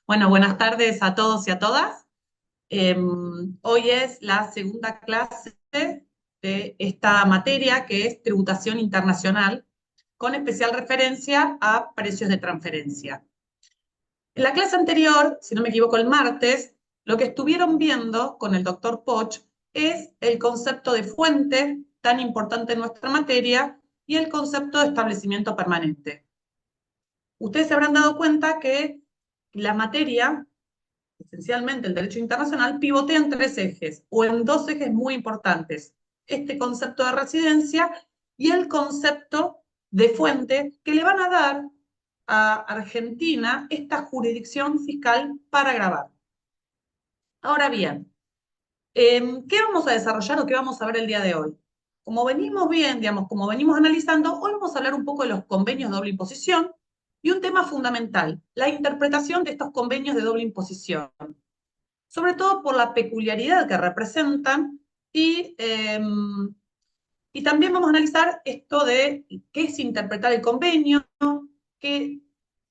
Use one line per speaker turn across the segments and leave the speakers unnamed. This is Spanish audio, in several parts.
Bueno, buenas tardes a todos y a todas. Hoy es la segunda clase de esta materia que es tributación internacional, con especial referencia a precios de transferencia. En la clase anterior, si no me equivoco, el martes, lo que estuvieron viendo con el doctor Poch es el concepto de fuente, tan importante en nuestra materia, y el concepto de establecimiento permanente. Ustedes se habrán dado cuenta que la materia, esencialmente el derecho internacional, pivotea en tres ejes, o en dos ejes muy importantes. Este concepto de residencia y el concepto de fuente que le van a dar a Argentina esta jurisdicción fiscal para grabar. Ahora bien, ¿qué vamos a desarrollar o qué vamos a ver el día de hoy? Como venimos bien, digamos, como venimos analizando, hoy vamos a hablar un poco de los convenios de doble imposición y un tema fundamental, la interpretación de estos convenios de doble imposición, sobre todo por la peculiaridad que representan y también vamos a analizar esto de qué es interpretar el convenio, qué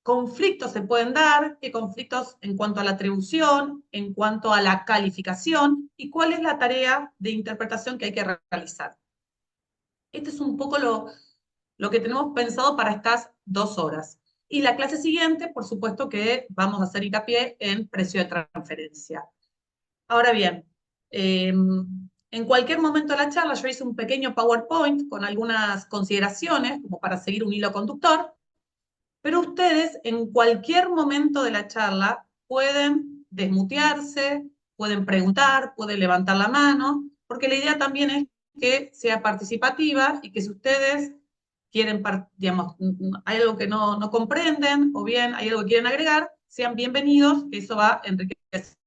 conflictos se pueden dar, qué conflictos en cuanto a la atribución, en cuanto a la calificación y cuál es la tarea de interpretación que hay que realizar. Este es un poco lo que tenemos pensado para estas 2 horas. Y la clase siguiente, por supuesto que vamos a hacer hincapié en precio de transferencia. Ahora bien, en cualquier momento de la charla yo hice un pequeño PowerPoint con algunas consideraciones, como para seguir un hilo conductor, pero ustedes en cualquier momento de la charla pueden desmutearse, pueden preguntar, pueden levantar la mano, porque la idea también es que sea participativa y que si ustedes quieren, digamos, hay algo que no comprenden o bien hay algo que quieren agregar, sean bienvenidos, que eso va a enriquecer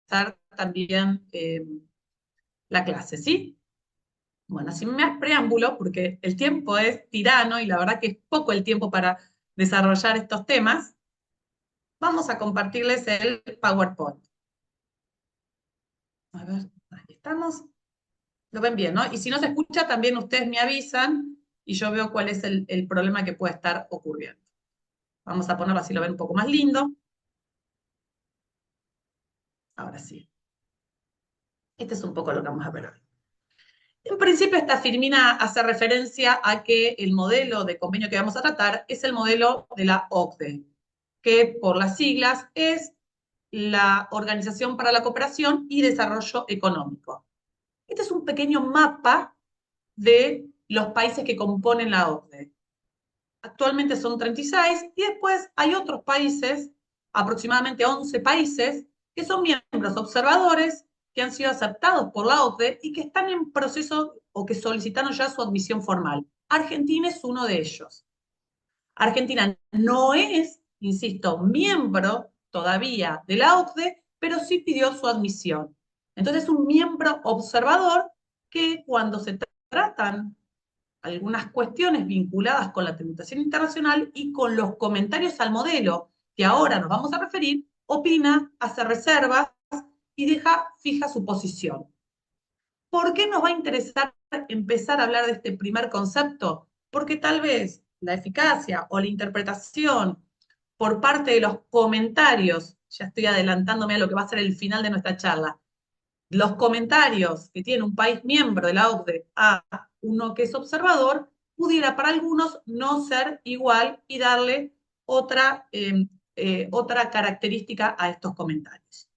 también la clase, ¿sí? Bueno, sin más preámbulo, porque el tiempo es tirano y la verdad que es poco el tiempo para desarrollar estos temas, vamos a compartirles el PowerPoint. A ver, ahí estamos. Lo ven bien, ¿no? Y si no se escucha, también ustedes me avisan y yo veo cuál es el problema que puede estar ocurriendo. Vamos a ponerlo así, lo ven un poco más lindo. Ahora sí. Este es un poco lo que vamos a ver hoy. En principio, esta firmina hace referencia a que el modelo de convenio que vamos a tratar es el modelo de la OCDE, que por las siglas es la Organización para la Cooperación y Desarrollo Económico. Este es un pequeño mapa de los países que componen la OCDE. Actualmente son 36 y después hay otros países, aproximadamente 11 países, que son miembros observadores que han sido aceptados por la OCDE y que están en proceso o que solicitaron ya su admisión formal. Argentina es uno de ellos. Argentina no es, insisto, miembro todavía de la OCDE, pero sí pidió su admisión. Entonces, es un miembro observador que cuando se tratan algunas cuestiones vinculadas con la tributación internacional y con los comentarios al modelo que ahora nos vamos a referir, opina, hace reservas y deja fija su posición. ¿Por qué nos va a interesar empezar a hablar de este primer concepto? Porque tal vez la eficacia o la interpretación por parte de los comentarios, ya estoy adelantándome a lo que va a ser el final de nuestra charla, los comentarios que tiene un país miembro de la OCDE a uno que es observador, pudiera para algunos no ser igual y darle otra característica a estos comentarios.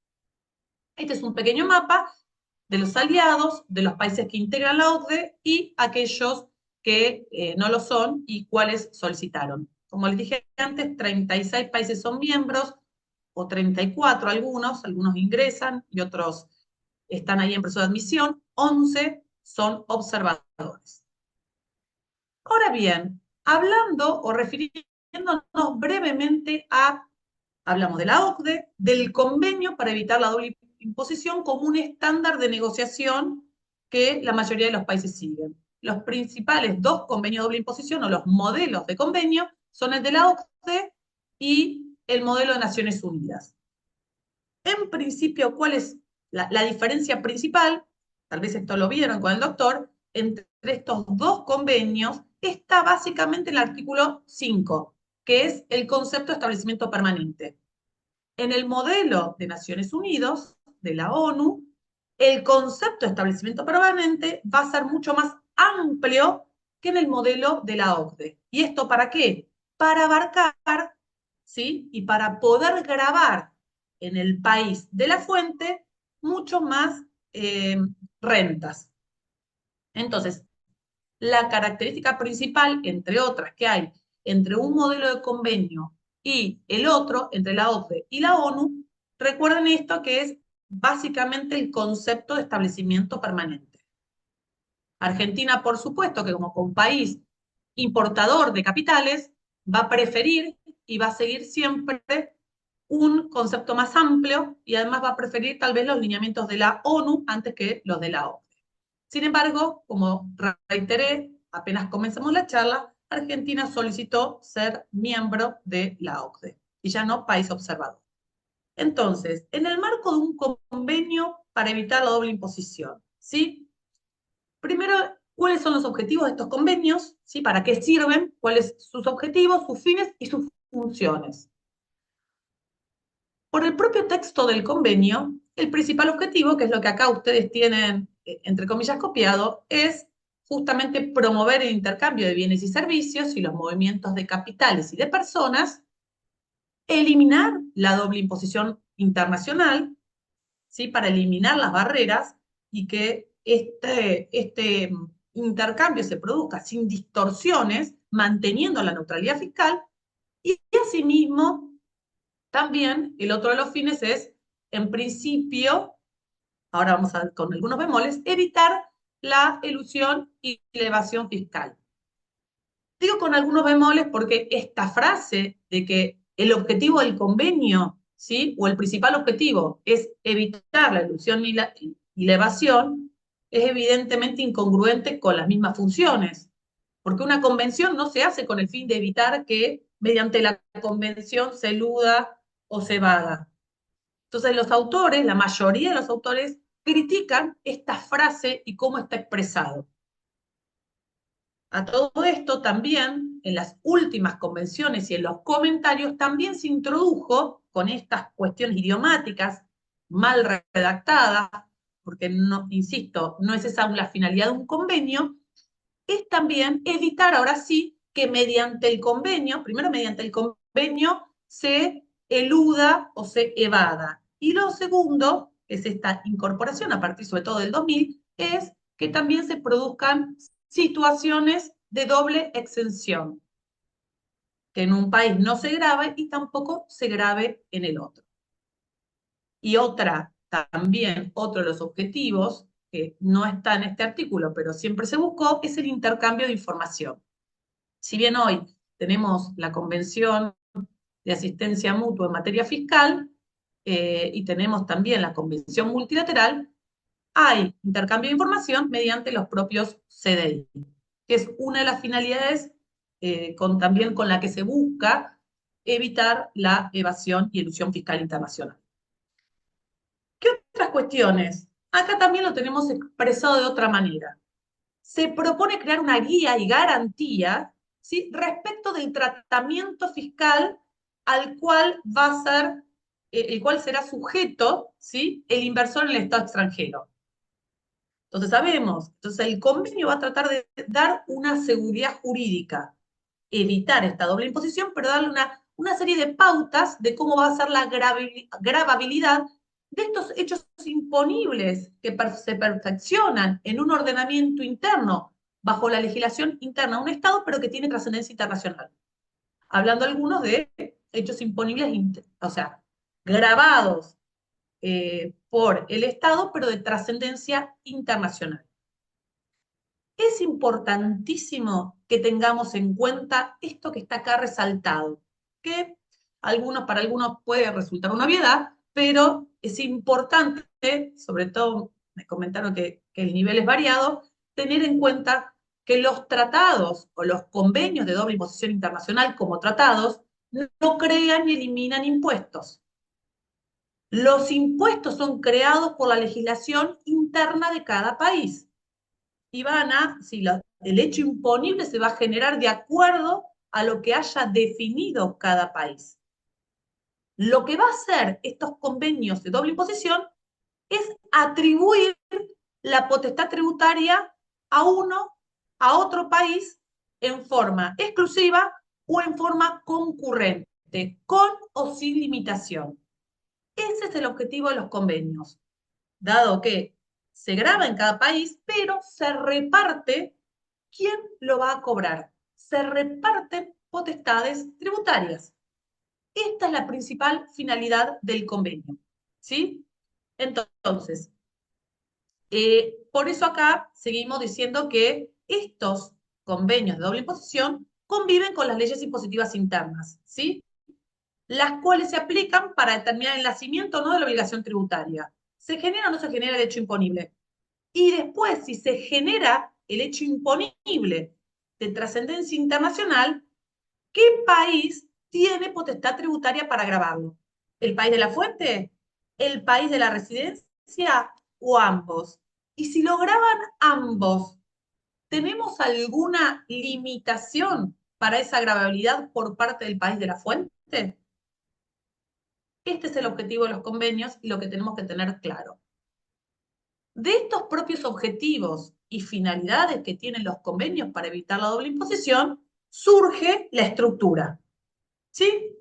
Este es un pequeño mapa de los aliados, de los países que integran la OCDE y aquellos que no lo son y cuáles solicitaron. Como les dije antes, 36 países son miembros, o 34 algunos ingresan y otros están ahí en proceso de admisión, 11 son observadores. Ahora bien, hablando o refiriéndonos brevemente hablamos de la OCDE, del convenio para evitar la doble imposición como un estándar de negociación que la mayoría de los países siguen. Los principales 2 convenios de doble imposición o los modelos de convenio son el de la OCDE y el modelo de Naciones Unidas. En principio, ¿cuál es la diferencia principal? Tal vez esto lo vieron con el doctor, entre estos 2 convenios está básicamente el artículo 5, que es el concepto de establecimiento permanente. En el modelo de Naciones Unidas, de la ONU, el concepto de establecimiento permanente va a ser mucho más amplio que en el modelo de la OCDE. ¿Y esto para qué? Para abarcar, ¿sí? Y para poder grabar en el país de la fuente mucho más rentas. Entonces, la característica principal, entre otras, que hay entre un modelo de convenio y el otro, entre la OCDE y la ONU, recuerden esto que es básicamente el concepto de establecimiento permanente. Argentina, por supuesto, que como un país importador de capitales, va a preferir y va a seguir siempre un concepto más amplio y además va a preferir tal vez los lineamientos de la ONU antes que los de la OCDE. Sin embargo, como reiteré, apenas comenzamos la charla, Argentina solicitó ser miembro de la OCDE y ya no país observador. Entonces, en el marco de un convenio para evitar la doble imposición, ¿sí? Primero, ¿cuáles son los objetivos de estos convenios? ¿Sí? ¿Para qué sirven? ¿Cuáles son sus objetivos, sus fines y sus funciones? Por el propio texto del convenio, el principal objetivo, que es lo que acá ustedes tienen, entre comillas, copiado, es justamente promover el intercambio de bienes y servicios y los movimientos de capitales y de personas, eliminar la doble imposición internacional, ¿sí? Para eliminar las barreras y que este intercambio se produzca sin distorsiones, manteniendo la neutralidad fiscal, y asimismo también el otro de los fines es, en principio, ahora vamos a ver con algunos bemoles, evitar la elusión y la evasión fiscal. Digo con algunos bemoles porque esta frase de que el objetivo del convenio, ¿sí? O el principal objetivo es evitar la elusión y la evasión, es evidentemente incongruente con las mismas funciones. Porque una convención no se hace con el fin de evitar que mediante la convención se eluda o se evada. Entonces los autores, la mayoría de los autores, critican esta frase y cómo está expresado. A todo esto también, en las últimas convenciones y en los comentarios, también se introdujo con estas cuestiones idiomáticas mal redactadas, porque, no, insisto, no es esa la finalidad de un convenio, es también evitar ahora sí que mediante el convenio, primero mediante el convenio, se eluda o se evada. Y lo segundo, es esta incorporación a partir sobre todo del 2000, es que también se produzcan situaciones de doble exención, que en un país no se grabe y tampoco se grabe en el otro. Y también otro de los objetivos, que no está en este artículo, pero siempre se buscó, es el intercambio de información. Si bien hoy tenemos la Convención de Asistencia Mutua en materia fiscal y tenemos también la Convención Multilateral, hay intercambio de información mediante los propios CDI, que es una de las finalidades también con la que se busca evitar la evasión y elusión fiscal internacional. ¿Qué otras cuestiones? Acá también lo tenemos expresado de otra manera. Se propone crear una guía y garantía, ¿sí? Respecto del tratamiento fiscal al cual va a ser, el cual será sujeto, ¿sí? El inversor en el Estado extranjero. Entonces sabemos, entonces el convenio va a tratar de dar una seguridad jurídica, evitar esta doble imposición, pero darle una serie de pautas de cómo va a ser la gravabilidad de estos hechos imponibles que se perfeccionan en un ordenamiento interno bajo la legislación interna de un Estado, pero que tiene trascendencia internacional. Hablando algunos de hechos imponibles, o sea, gravados por el Estado, pero de trascendencia internacional. Es importantísimo que tengamos en cuenta esto que está acá resaltado, que para algunos puede resultar una obviedad, pero es importante, sobre todo me comentaron que el nivel es variado, tener en cuenta que los tratados o los convenios de doble imposición internacional como tratados no crean ni eliminan impuestos. Los impuestos son creados por la legislación interna de cada país y el hecho imponible se va a generar de acuerdo a lo que haya definido cada país. Lo que va a hacer estos convenios de doble imposición es atribuir la potestad tributaria a otro país en forma exclusiva o en forma concurrente, con o sin limitación. Ese es el objetivo de los convenios, dado que se graba en cada país, pero se reparte quién lo va a cobrar. Se reparten potestades tributarias. Esta es la principal finalidad del convenio, ¿sí? Entonces, por eso acá seguimos diciendo que estos convenios de doble imposición conviven con las leyes impositivas internas, ¿sí? Las cuales se aplican para determinar el nacimiento o no de la obligación tributaria. ¿Se genera o no se genera el hecho imponible? Y después, si se genera el hecho imponible de trascendencia internacional, ¿qué país tiene potestad tributaria para gravarlo? ¿El país de la fuente? ¿El país de la residencia? ¿O ambos? Y si lo graban ambos, ¿tenemos alguna limitación para esa gravabilidad por parte del país de la fuente? Este es el objetivo de los convenios y lo que tenemos que tener claro. De estos propios objetivos y finalidades que tienen los convenios para evitar la doble imposición, surge la estructura. ¿Sí?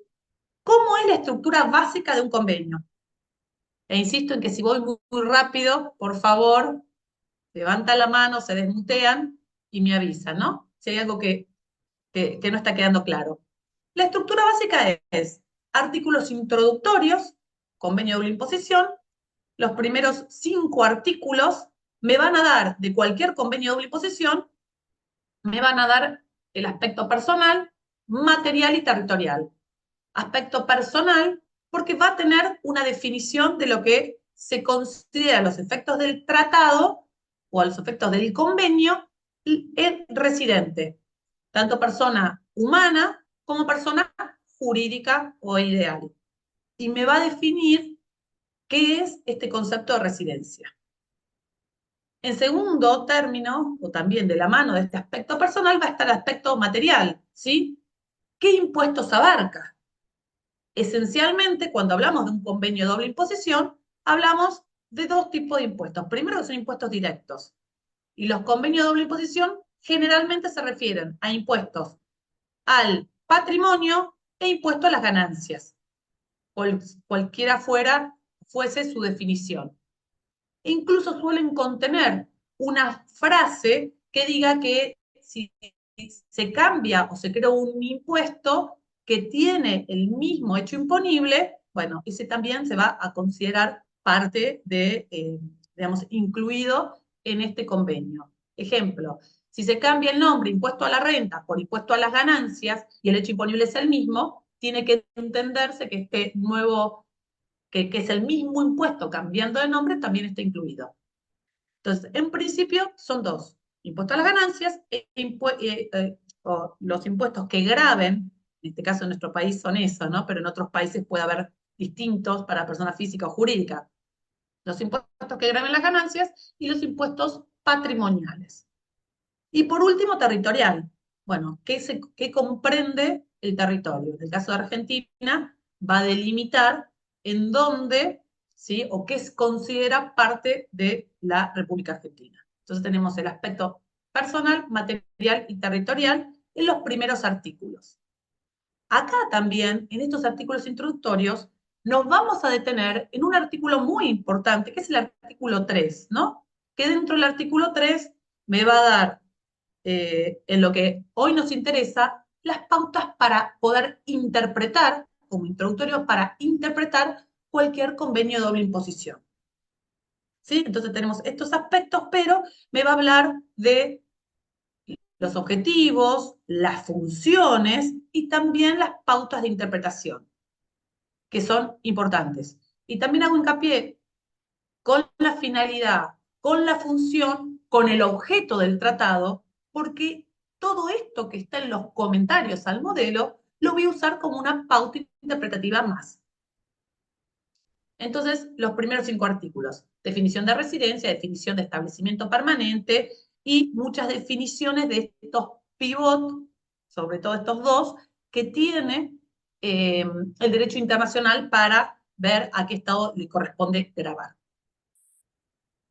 ¿Cómo es la estructura básica de un convenio? E insisto en que si voy muy rápido, por favor, levanta la mano, se desmutean y me avisan, ¿no? Si hay algo que no está quedando claro. La estructura básica es artículos introductorios, convenio de doble imposición. Los primeros 5 artículos me van a dar, de cualquier convenio de doble imposición, me van a dar el aspecto personal, material y territorial. Aspecto personal, porque va a tener una definición de lo que se considera los efectos del tratado o a los efectos del convenio el residente, tanto persona humana como persona jurídica o ideal. Y me va a definir qué es este concepto de residencia. En segundo término, o también de la mano de este aspecto personal, va a estar el aspecto material, ¿sí? ¿Qué impuestos abarca? Esencialmente, cuando hablamos de un convenio de doble imposición, hablamos de 2 tipos de impuestos. Primero, que son impuestos directos. Y los convenios de doble imposición generalmente se refieren a impuestos al patrimonio e impuestos a las ganancias, cualquiera fuese su definición. Incluso suelen contener una frase que diga que si se cambia o se crea un impuesto que tiene el mismo hecho imponible, bueno, ese también se va a considerar parte de, digamos, incluido en este convenio. Ejemplo, si se cambia el nombre impuesto a la renta por impuesto a las ganancias y el hecho imponible es el mismo, tiene que entenderse que este nuevo, que es el mismo impuesto cambiando de nombre, también está incluido. Entonces, en principio son 2, impuesto a las ganancias o los impuestos que graven, en este caso en nuestro país son eso, ¿no? Pero en otros países puede haber distintos para personas físicas o jurídicas. Los impuestos que graven las ganancias y los impuestos patrimoniales. Y por último, territorial. Bueno, ¿qué comprende el territorio? En el caso de Argentina, va a delimitar en dónde, ¿sí? O qué se considera parte de la República Argentina. Entonces tenemos el aspecto personal, material y territorial en los primeros artículos. Acá también, en estos artículos introductorios, nos vamos a detener en un artículo muy importante, que es el artículo 3, ¿no? Que dentro del artículo 3 me va a dar, en lo que hoy nos interesa, las pautas para poder interpretar, como introductorio, para interpretar cualquier convenio de doble imposición. ¿Sí? Entonces tenemos estos aspectos, pero me va a hablar de los objetivos, las funciones y también las pautas de interpretación, que son importantes. Y también hago hincapié con la finalidad, con la función, con el objeto del tratado, porque todo esto que está en los comentarios al modelo lo voy a usar como una pauta interpretativa más. Entonces, los primeros 5 artículos: definición de residencia, definición de establecimiento permanente y muchas definiciones de estos pivot, sobre todo estos 2, que tiene el derecho internacional para ver a qué Estado le corresponde grabar.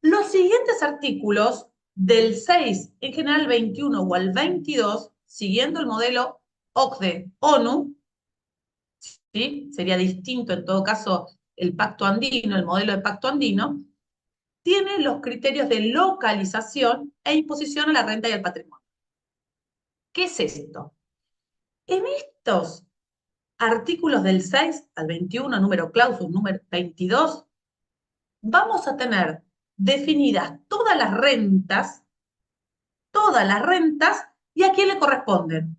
Los siguientes artículos, del 6, en general 21 o al 22, siguiendo el modelo OCDE-ONU, ¿sí? Sería distinto en todo caso el pacto andino, el modelo de pacto andino, tiene los criterios de localización e imposición a la renta y al patrimonio. ¿Qué es esto? En estos artículos del 6 al 21, número clausus, número 22, vamos a tener definidas todas las rentas y a quién le corresponden.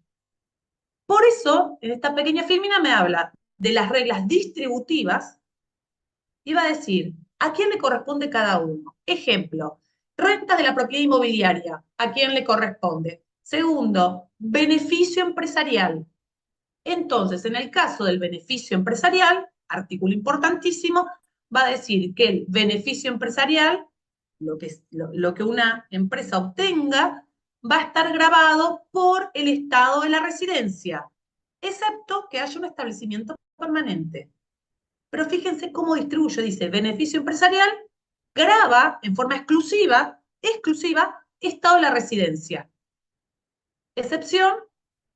Por eso, en esta pequeña filmina me habla de las reglas distributivas y va a decir a quién le corresponde cada uno. Ejemplo, renta de la propiedad inmobiliaria, ¿a quién le corresponde? Segundo, beneficio empresarial. Entonces, en el caso del beneficio empresarial, artículo importantísimo, va a decir que el beneficio empresarial, lo que una empresa obtenga, va a estar grabado por el estado de la residencia, excepto que haya un establecimiento permanente. Pero fíjense cómo distribuye, dice, beneficio empresarial, graba en forma exclusiva, estado de la residencia. Excepción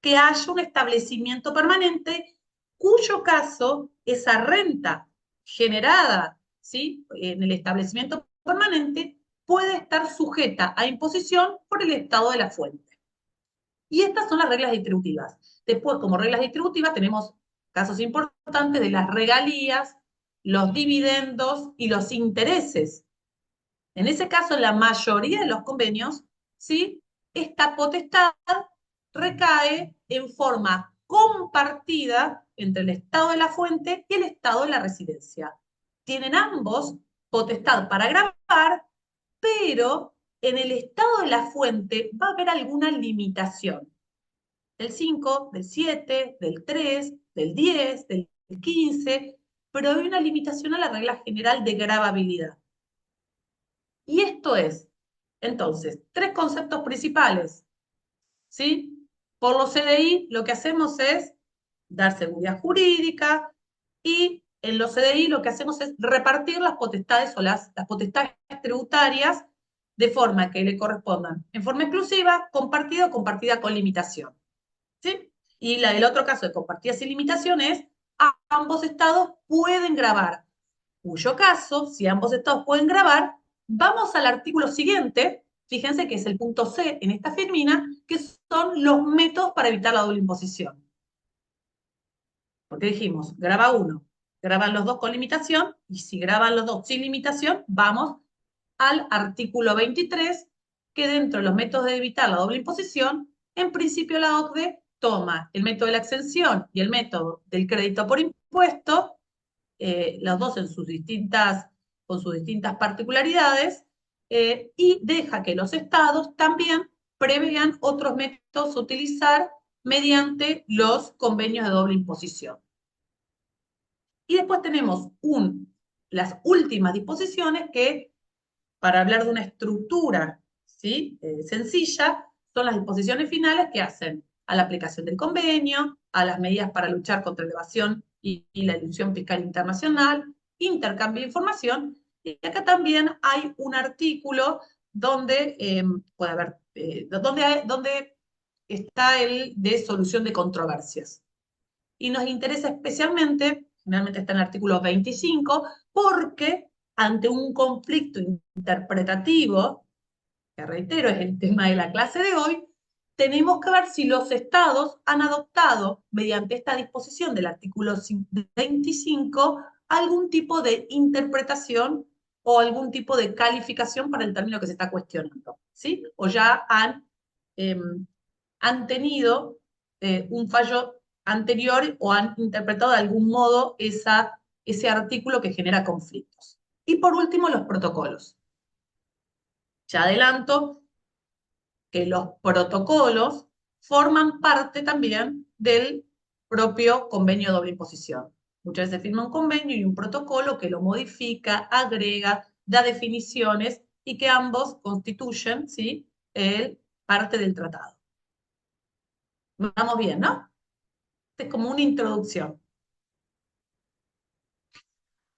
que haya un establecimiento permanente cuyo caso esa renta generada, ¿sí?, en el establecimiento permanente puede estar sujeta a imposición por el estado de la fuente. Y estas son las reglas distributivas. Después, como reglas distributivas, tenemos casos importantes de las regalías, los dividendos y los intereses. En ese caso, en la mayoría de los convenios, ¿sí?, esta potestad recae en forma compartida entre el estado de la fuente y el estado de la residencia. Tienen ambos potestad para grabar, pero en el estado de la fuente va a haber alguna limitación. Del 5, del 7, del 3, del 10, del 15, pero hay una limitación a la regla general de gravabilidad. Y esto es, entonces, tres conceptos principales, ¿sí? Por los CDI lo que hacemos es dar seguridad jurídica y en los CDI lo que hacemos es repartir las potestades o las potestades tributarias de forma que le correspondan en forma exclusiva, compartida o compartida con limitación, ¿sí? Y el otro caso de compartida sin limitación es ambos estados pueden grabar, cuyo caso, si ambos estados pueden grabar, vamos al artículo siguiente, fíjense que es el punto C en esta firmina, que son los métodos para evitar la doble imposición. Porque dijimos, graba uno, graban los dos con limitación, y si graban los dos sin limitación, vamos al artículo 23, que dentro de los métodos de evitar la doble imposición, en principio la OCDE toma el método de la exención y el método del crédito por impuesto, los dos con sus distintas particularidades, y deja que los estados también prevean otros métodos a utilizar mediante los convenios de doble imposición. Y después tenemos las últimas disposiciones que, para hablar de una estructura, ¿sí?, sencilla, son las disposiciones finales que hacen a la aplicación del convenio, a las medidas para luchar contra la evasión y la elusión fiscal internacional, intercambio de información, y acá también hay un artículo donde puede haber, donde está el de solución de controversias. Y nos interesa especialmente, generalmente está en el artículo 25, porque ante un conflicto interpretativo, que reitero es el tema de la clase de hoy, tenemos que ver si los estados han adoptado, mediante esta disposición del artículo 25, algún tipo de interpretación o algún tipo de calificación para el término que se está cuestionando, ¿sí? O ya han tenido un fallo anterior o han interpretado de algún modo ese artículo que genera conflictos. Y por último, los protocolos. Ya adelanto que los protocolos forman parte también del propio convenio de doble imposición. Muchas veces se firma un convenio y un protocolo que lo modifica, agrega, da definiciones y que ambos constituyen, ¿sí?, parte del tratado. Vamos bien, ¿no? Es como una introducción.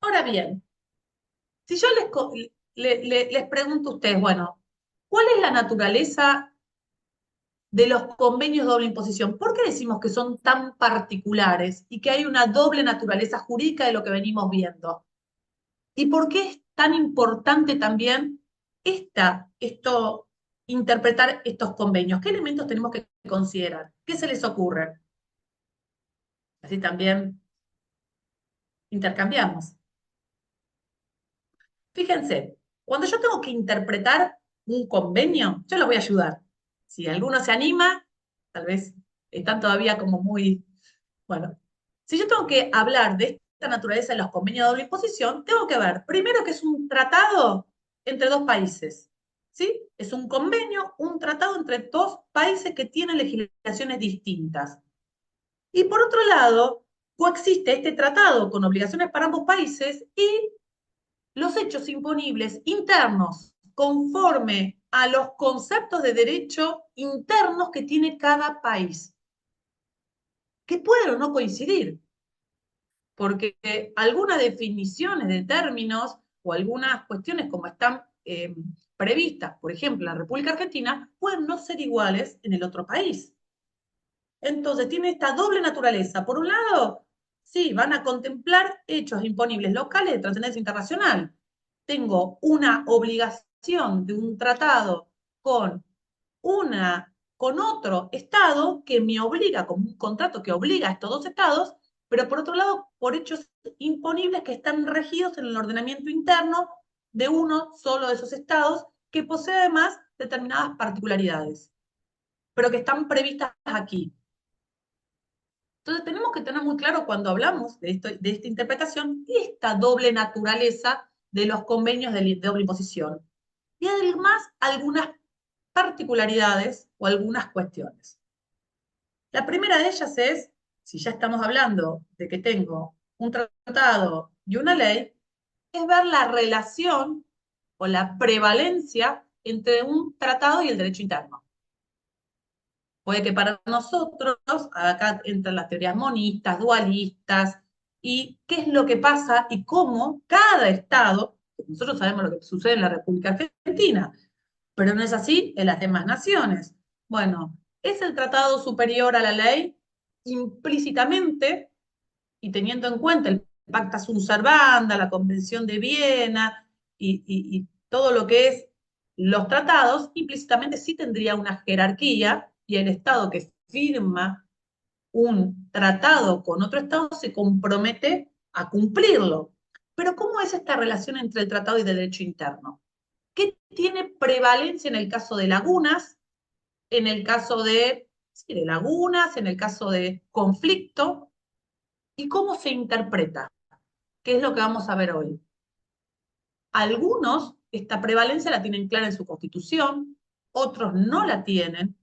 Ahora bien, si yo les pregunto a ustedes, bueno, ¿cuál es la naturaleza de los convenios de doble imposición? ¿Por qué decimos que son tan particulares y que hay una doble naturaleza jurídica de lo que venimos viendo? ¿Y por qué es tan importante también interpretar estos convenios? ¿Qué elementos tenemos que considerar? ¿Qué se les ocurre? Así también intercambiamos. Fíjense, cuando yo tengo que interpretar un convenio, yo los voy a ayudar. Si alguno se anima, tal vez están todavía como muy... Bueno, si yo tengo que hablar de esta naturaleza de los convenios de doble imposición, tengo que ver primero que es un tratado entre dos países. ¿Sí? Es un convenio, un tratado entre dos países que tienen legislaciones distintas. Y por otro lado, coexiste este tratado con obligaciones para ambos países y los hechos imponibles internos conforme a los conceptos de derecho internos que tiene cada país, que pueden o no coincidir, porque algunas definiciones de términos o algunas cuestiones como están previstas, por ejemplo, en la República Argentina, pueden no ser iguales en el otro país. Entonces, tiene esta doble naturaleza. Por un lado, sí, van a contemplar hechos imponibles locales de trascendencia internacional. Tengo una obligación de un tratado con, con otro Estado que me obliga, como un contrato que obliga a estos dos Estados, pero por otro lado, por hechos imponibles que están regidos en el ordenamiento interno de uno solo de esos Estados, que posee además determinadas particularidades, pero que están previstas aquí. Entonces tenemos que tener muy claro cuando hablamos de esta interpretación esta doble naturaleza de los convenios de doble imposición. Y además algunas particularidades o algunas cuestiones. La primera de ellas es, si ya estamos hablando de que tengo un tratado y una ley, es ver la relación o la prevalencia entre un tratado y el derecho interno. Puede que para nosotros, acá entran las teorías monistas, dualistas, y qué es lo que pasa y cómo cada Estado, nosotros sabemos lo que sucede en la República Argentina, pero no es así en las demás naciones. Bueno, ¿es el tratado superior a la ley? Implícitamente, y teniendo en cuenta el Pacta Sunt Servanda, la Convención de Viena y todo lo que es los tratados, implícitamente sí tendría una jerarquía y el Estado que firma un tratado con otro Estado se compromete a cumplirlo. Pero ¿cómo es esta relación entre el tratado y el derecho interno? ¿Qué tiene prevalencia en el caso de lagunas, en el caso sí, de lagunas, en el caso de conflicto? ¿Y cómo se interpreta? ¿Qué es lo que vamos a ver hoy? Algunos esta prevalencia la tienen clara en su constitución, otros no la tienen,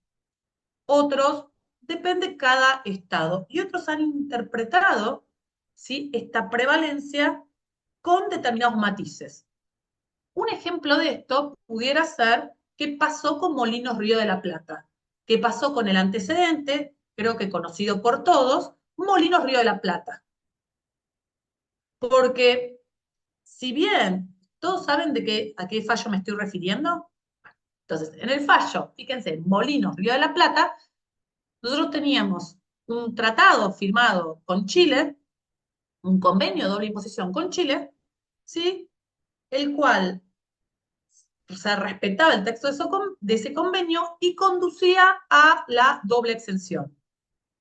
otros depende cada estado y otros han interpretado, ¿sí?, esta prevalencia con determinados matices. Un ejemplo de esto pudiera ser qué pasó con Molinos Río de la Plata, qué pasó con el antecedente, creo que conocido por todos, Molinos Río de la Plata. Porque si bien todos saben a qué fallo me estoy refiriendo, entonces en el fallo, fíjense, Molinos Río de la Plata, nosotros teníamos un tratado firmado con Chile, un convenio de doble imposición con Chile, ¿sí?, el cual se respetaba el texto de ese convenio y conducía a la doble exención.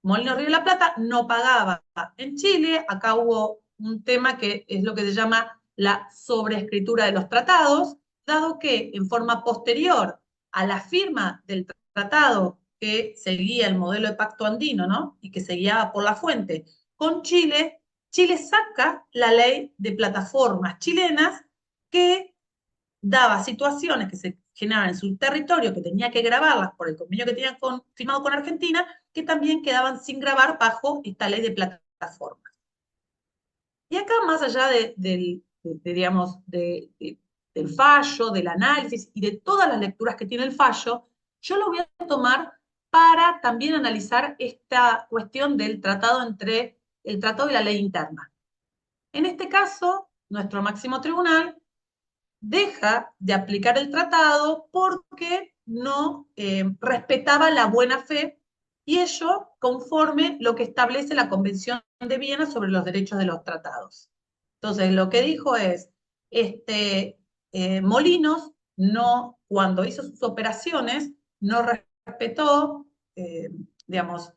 Molinos Río de la Plata no pagaba en Chile, acá hubo un tema que es lo que se llama la sobreescritura de los tratados, dado que en forma posterior a la firma del tratado que seguía el modelo de pacto andino, ¿no?, y que se guiaba por la fuente con Chile, Chile saca la ley de plataformas chilenas que daba situaciones que se generaban en su territorio, que tenía que grabarlas por el convenio que tenía firmado con Argentina, que también quedaban sin grabar bajo esta ley de plataformas. Y acá, más allá digamos, del fallo, del análisis y de todas las lecturas que tiene el fallo, yo lo voy a tomar para también analizar esta cuestión del tratado entre el tratado y la ley interna. En este caso, nuestro máximo tribunal deja de aplicar el tratado porque no respetaba la buena fe y ello conforme lo que establece la Convención de Viena sobre los derechos de los tratados. Entonces, lo que dijo es, Molinos no, cuando hizo sus operaciones, no respetó, digamos,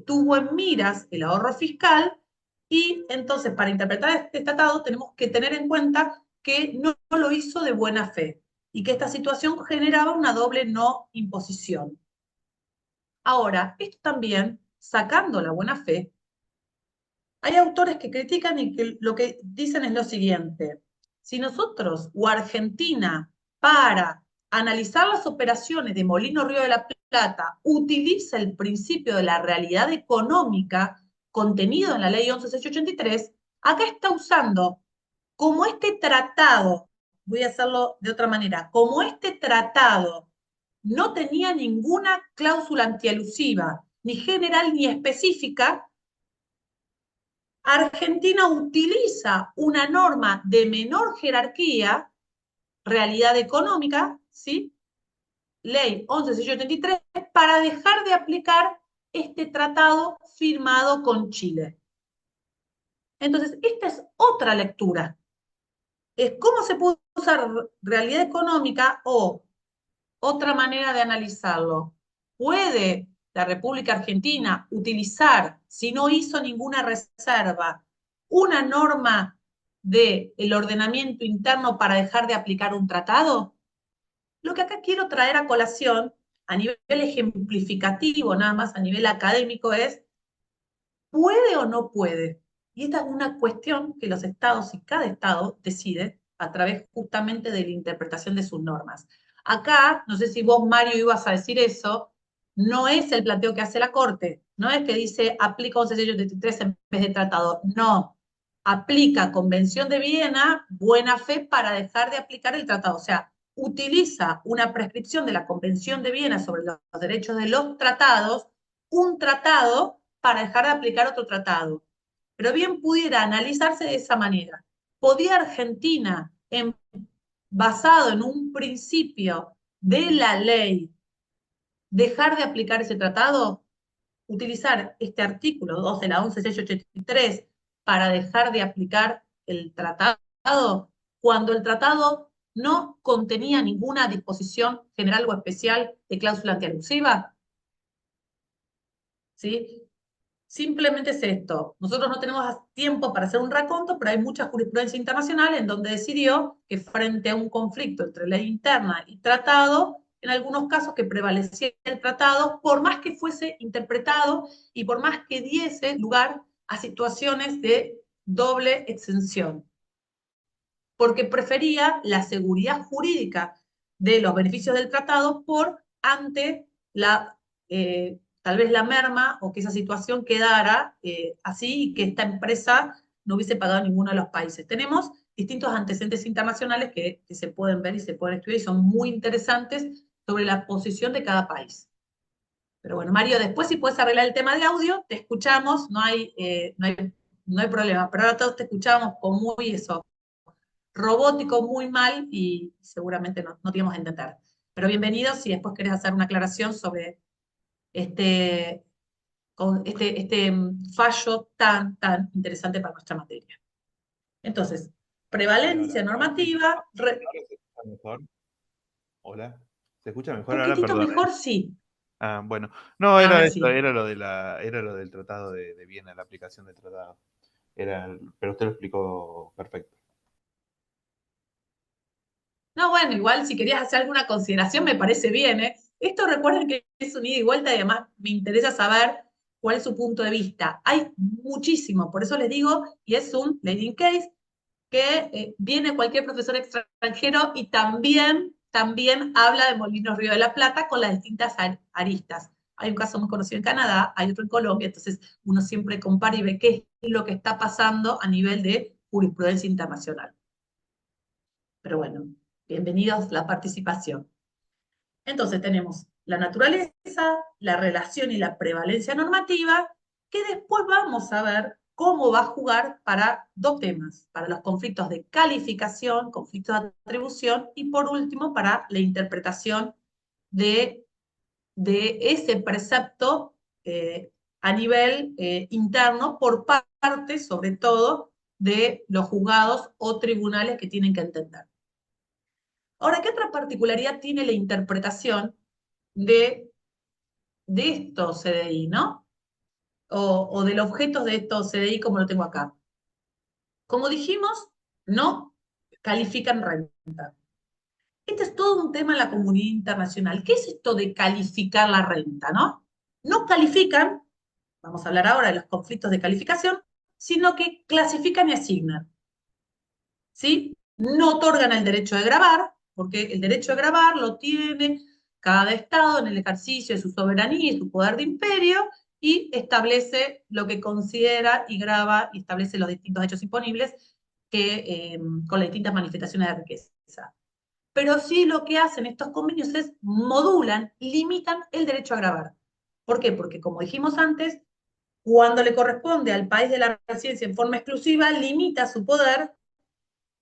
tuvo en miras el ahorro fiscal y entonces para interpretar este tratado tenemos que tener en cuenta que no lo hizo de buena fe y que esta situación generaba una doble no imposición. Ahora, esto también, sacando la buena fe, hay autores que critican y que lo que dicen es lo siguiente: si nosotros o Argentina, para analizar las operaciones de Molino Río de la Plata, utiliza el principio de la realidad económica contenido en la ley 11.683, acá está usando como este tratado, voy a hacerlo de otra manera, como este tratado no tenía ninguna cláusula antielusiva, ni general ni específica, Argentina utiliza una norma de menor jerarquía, realidad económica, ¿sí? Ley 11.683, para dejar de aplicar este tratado firmado con Chile. Entonces, esta es otra lectura. Es cómo se puede usar realidad económica o otra manera de analizarlo. ¿Puede la República Argentina utilizar, si no hizo ninguna reserva, una norma del ordenamiento interno para dejar de aplicar un tratado? Lo que acá quiero traer a colación, a nivel ejemplificativo, nada más a nivel académico, es, ¿puede o no puede? Y esta es una cuestión que los estados y cada estado decide a través justamente de la interpretación de sus normas. Acá, no sé si vos, Mario, ibas a decir eso, no es el planteo que hace la Corte, no es que dice aplica 11.683 en vez de tratado, no, aplica Convención de Viena, buena fe para dejar de aplicar el tratado, o sea, utiliza una prescripción de la Convención de Viena sobre los derechos de los tratados, un tratado para dejar de aplicar otro tratado. Pero bien pudiera analizarse de esa manera. ¿Podía Argentina, basado en un principio de la ley, dejar de aplicar ese tratado? Utilizar este artículo 2 de la 11.683 para dejar de aplicar el tratado, cuando el tratado no contenía ninguna disposición general o especial de cláusula antiabusiva. ¿Sí? Simplemente es esto. Nosotros no tenemos tiempo para hacer un raconto, pero hay mucha jurisprudencia internacional en donde decidió que frente a un conflicto entre ley interna y tratado, en algunos casos que prevalecía el tratado, por más que fuese interpretado y por más que diese lugar a situaciones de doble exención, porque prefería la seguridad jurídica de los beneficios del tratado por ante la tal vez la merma o que esa situación quedara así y que esta empresa no hubiese pagado en ninguno de los países. Tenemos distintos antecedentes internacionales que se pueden ver y se pueden estudiar y son muy interesantes sobre la posición de cada país. Pero bueno, Mario, después si puedes arreglar el tema de audio, te escuchamos, no hay problema, pero ahora todos te escuchamos con muy eso, robótico, muy mal y seguramente no te íbamos a entender. Pero bienvenidos si después querés hacer una aclaración sobre este, fallo tan interesante para nuestra materia. Entonces, prevalencia normativa.
¿Ahora se escucha mejor? Hola. ¿Se escucha mejor ahora?
Poquitito
Perdón, ¿eh?
mejor, sí.
Ah, bueno. No, era
Ahora
esto,
sí.
era lo del tratado de Viena, la aplicación del tratado. Pero usted lo explicó perfecto.
No, bueno, igual si querías hacer alguna consideración me parece bien, ¿eh? Esto recuerden que es un ida y vuelta y además me interesa saber cuál es su punto de vista. Hay muchísimo, por eso les digo, y es un leading case que viene cualquier profesor extranjero y también habla de Molinos Río de la Plata con las distintas aristas. Hay un caso muy conocido en Canadá, hay otro en Colombia, entonces uno siempre compara y ve qué es lo que está pasando a nivel de jurisprudencia internacional. Pero bueno, bienvenidos a la participación. Entonces tenemos la naturaleza, la relación y la prevalencia normativa, que después vamos a ver cómo va a jugar para dos temas, para los conflictos de calificación, conflictos de atribución, y por último, para la interpretación de, ese precepto a nivel interno por parte, sobre todo, de los juzgados o tribunales que tienen que entender. Ahora, ¿qué otra particularidad tiene la interpretación de estos CDI, ¿no? O del objeto de estos CDI como lo tengo acá? Como dijimos, no califican renta. Este es todo un tema en la comunidad internacional. ¿Qué es esto de calificar la renta, no? No califican, vamos a hablar ahora de los conflictos de calificación, sino que clasifican y asignan. ¿Sí? No otorgan el derecho de gravar, porque el derecho de gravar lo tiene cada estado en el ejercicio de su soberanía y su poder de imperio, y establece lo que considera y graba y establece los distintos hechos imponibles con las distintas manifestaciones de riqueza. Pero sí lo que hacen estos convenios es modulan, limitan el derecho a gravar. ¿Por qué? Porque, como dijimos antes, cuando le corresponde al país de la residencia en forma exclusiva, limita su poder.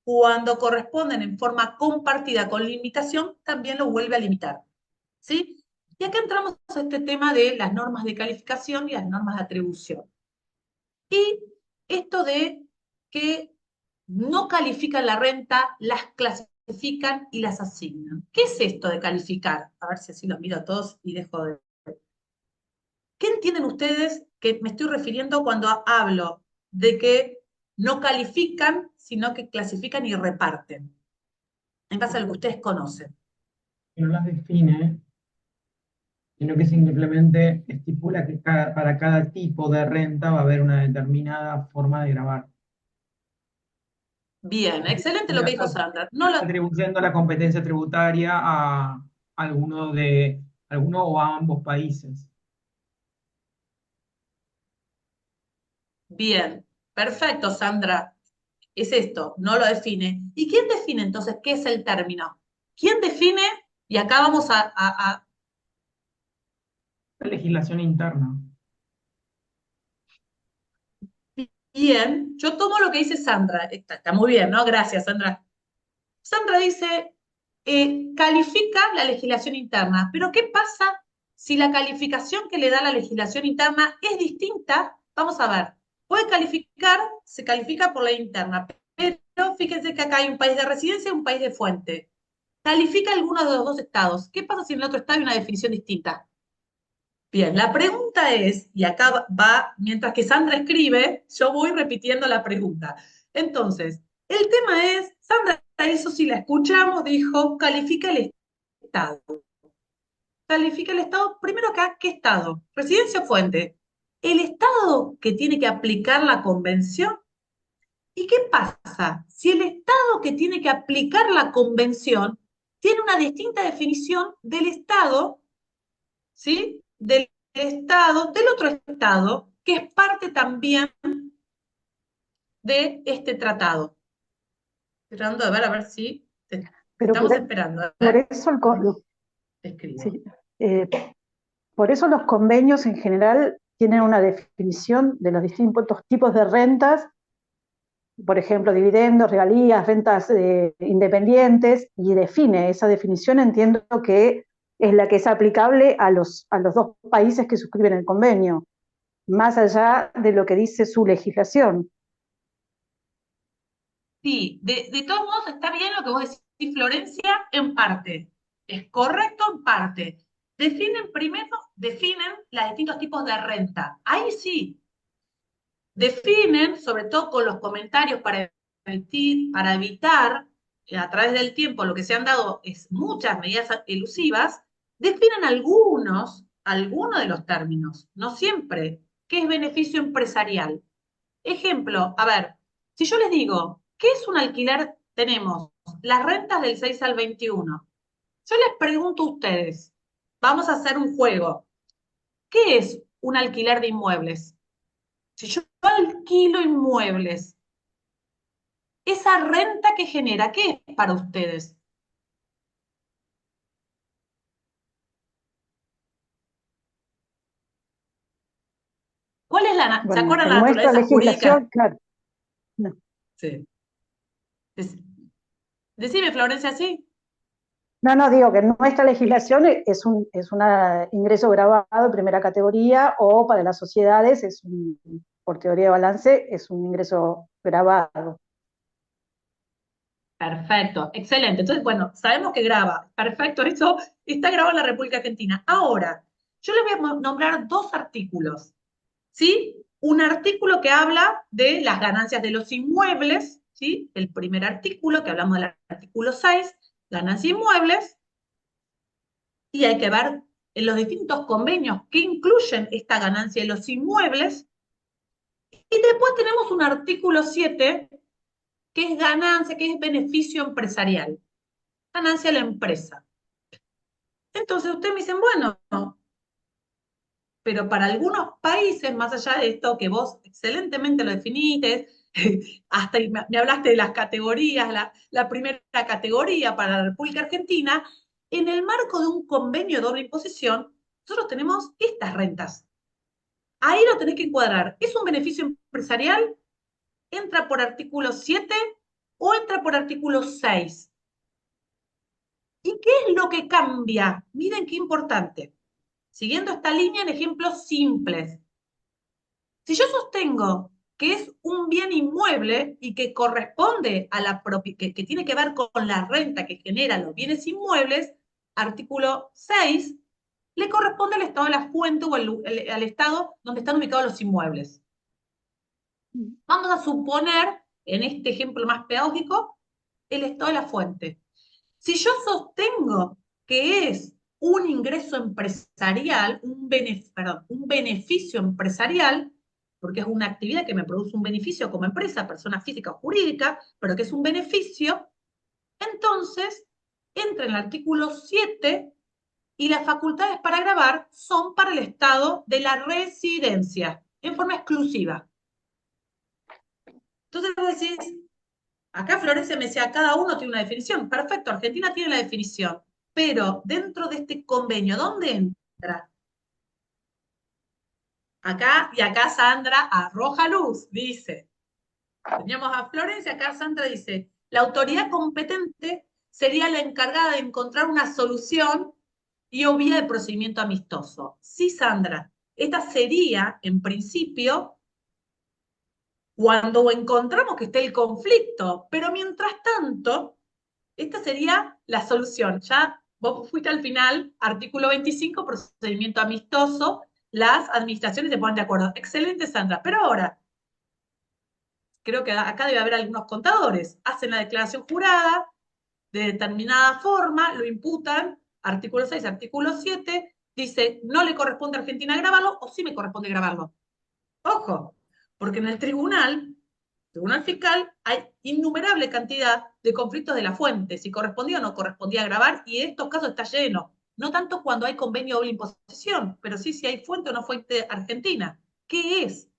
Cuando corresponden en forma compartida con limitación, también lo vuelve a limitar. ¿Sí? Y acá entramos a este tema de las normas de calificación y las normas de atribución. Y esto de que no califican la renta, las clasifican y las asignan. ¿Qué es esto de calificar? A ver si así los miro a todos y dejo de... ¿Qué entienden ustedes que me estoy refiriendo cuando hablo de que no califican, sino que clasifican y reparten? En base a lo que ustedes conocen.
Que no las define, sino que simplemente estipula que para cada tipo de renta va a haber una determinada forma de grabar.
Bien, excelente lo que dijo Sandra. No lo...
Atribuyendo la competencia tributaria a alguno o a ambos países.
Bien, perfecto, Sandra. Es esto, no lo define. ¿Y quién define entonces qué es el término? ¿Quién define? Y acá vamos a
La legislación interna.
bien, yo tomo lo que dice Sandra. Está muy bien, ¿no? Gracias, Sandra. Sandra dice, califica la legislación interna, pero ¿qué pasa si la calificación que le da la legislación interna es distinta? Vamos a ver, puede calificar, se califica por ley interna, pero fíjense que acá hay un país de residencia y un país de fuente. Califica alguno de los dos estados. ¿Qué pasa si en el otro estado hay una definición distinta? Bien, la pregunta es, y acá va, mientras que Sandra escribe, yo voy repitiendo la pregunta. Entonces, el tema es, Sandra, eso si la escuchamos, dijo, califica el Estado. Califica el Estado, primero acá, ¿qué Estado? Residencia o fuente. El Estado que tiene que aplicar la convención. ¿Y qué pasa si el Estado que tiene que aplicar la convención tiene una distinta definición del Estado, ¿sí? Del Estado, del otro Estado, que es parte también de este tratado. Esperando a ver si
Pero
estamos esperando.
por eso
Te escribo.
sí, eh, por eso los convenios en general tienen una definición de los distintos tipos de rentas, por ejemplo, dividendos, regalías, rentas independientes, y define esa definición, entiendo que es la que es aplicable a los dos países que suscriben el convenio, más allá de lo que dice su legislación.
Sí, de todos modos está bien lo que vos decís, Florencia, en parte. Es correcto en parte. Definen los distintos tipos de renta. Ahí sí. Definen, sobre todo con los comentarios para evitar a través del tiempo lo que se han dado es muchas medidas elusivas, definen algunos de los términos, no siempre, qué es beneficio empresarial. Ejemplo, a ver, si yo les digo, ¿qué es un alquiler? Tenemos las rentas del 6 al 21. Yo les pregunto a ustedes, vamos a hacer un juego. ¿Qué es un alquiler de inmuebles? Si yo alquilo inmuebles, esa renta que genera, ¿qué es para ustedes? ¿Cuál es la, ¿se
Bueno,
acuerdan
en
la
nuestra
naturaleza jurídica?
legislación, claro, no.
Sí. Decime, Florencia, ¿sí?
No, digo que nuestra legislación es un ingreso grabado de primera categoría, o para las sociedades por teoría de balance, es un ingreso grabado.
Perfecto, excelente. Entonces, bueno, sabemos que graba. Perfecto, eso está grabado en la República Argentina. Ahora, yo les voy a nombrar dos artículos, ¿sí? Un artículo que habla de las ganancias de los inmuebles, ¿sí? El primer artículo, que hablamos del artículo 6, ganancias inmuebles, y hay que ver en los distintos convenios que incluyen esta ganancia de los inmuebles. Y después tenemos un artículo 7, que es ganancia, que es beneficio empresarial. Ganancia a la empresa. Entonces ustedes me dicen, bueno, pero para algunos países, más allá de esto que vos excelentemente lo definiste, hasta me hablaste de las categorías, la primera categoría para la República Argentina, en el marco de un convenio de doble imposición, nosotros tenemos estas rentas. Ahí lo tenés que encuadrar. ¿Es un beneficio empresarial? ¿Entra por artículo 7 o entra por artículo 6? ¿Y qué es lo que cambia? Miren qué importante. Siguiendo esta línea en ejemplos simples. Si yo sostengo que es un bien inmueble y que corresponde a la que tiene que ver con la renta que generan los bienes inmuebles, artículo 6, le corresponde al estado de la fuente o al estado donde están ubicados los inmuebles. Vamos a suponer, en este ejemplo más pedagógico, el estado de la fuente. Si yo sostengo que es un ingreso empresarial, un beneficio empresarial, porque es una actividad que me produce un beneficio como empresa, persona física o jurídica, pero que es un beneficio, entonces entra en el artículo 7 y las facultades para gravar son para el estado de la residencia, en forma exclusiva. Entonces vos decís, acá Florencia me decía, cada uno tiene una definición. Perfecto, Argentina tiene la definición. Pero dentro de este convenio, ¿dónde entra? Acá, y acá Sandra arroja luz, dice. Teníamos a Florencia, acá Sandra dice, la autoridad competente sería la encargada de encontrar una solución y o vía de procedimiento amistoso. Sí, Sandra, esta sería, en principio, cuando encontramos que esté el conflicto, pero mientras tanto, esta sería la solución. Ya vos fuiste al final, artículo 25, procedimiento amistoso, las administraciones se ponen de acuerdo. Excelente, Sandra. Pero ahora, creo que acá debe haber algunos contadores. Hacen la declaración jurada de determinada forma, lo imputan, artículo 6, artículo 7, dice, no le corresponde a Argentina grabarlo o sí me corresponde grabarlo. Ojo, porque en el tribunal fiscal, hay innumerable cantidad de conflictos de la fuente, si correspondía o no correspondía grabar, y en estos casos está lleno. No tanto cuando hay convenio de doble imposición, pero sí si hay fuente o no fuente argentina. ¿Qué es?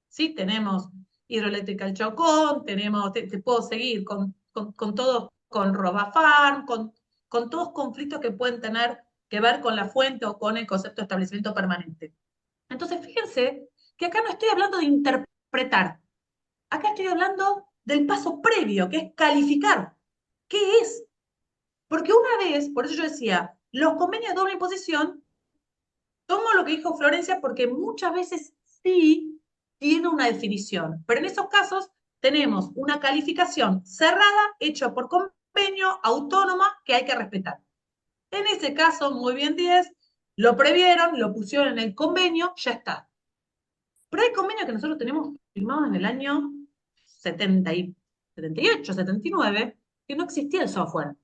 Sí, tenemos Hidroeléctrica El Chocón, tenemos, te puedo seguir con todos, con Robafarm, con todos conflictos que pueden tener que ver con la fuente o con el concepto de establecimiento permanente. Entonces, fíjense que acá no estoy hablando de interpretar. Acá estoy hablando del paso previo, que es calificar. ¿Qué es? Porque una vez, por eso yo decía, los convenios de doble imposición, tomo lo que dijo Florencia porque muchas veces sí tiene una definición, pero en esos casos tenemos una calificación cerrada, hecha por convenio, autónoma, que hay que respetar. En ese caso, muy bien 10, lo previeron, lo pusieron en el convenio, ya está. Pero hay convenios que nosotros tenemos firmados en el año 78, 79, que no existía el software,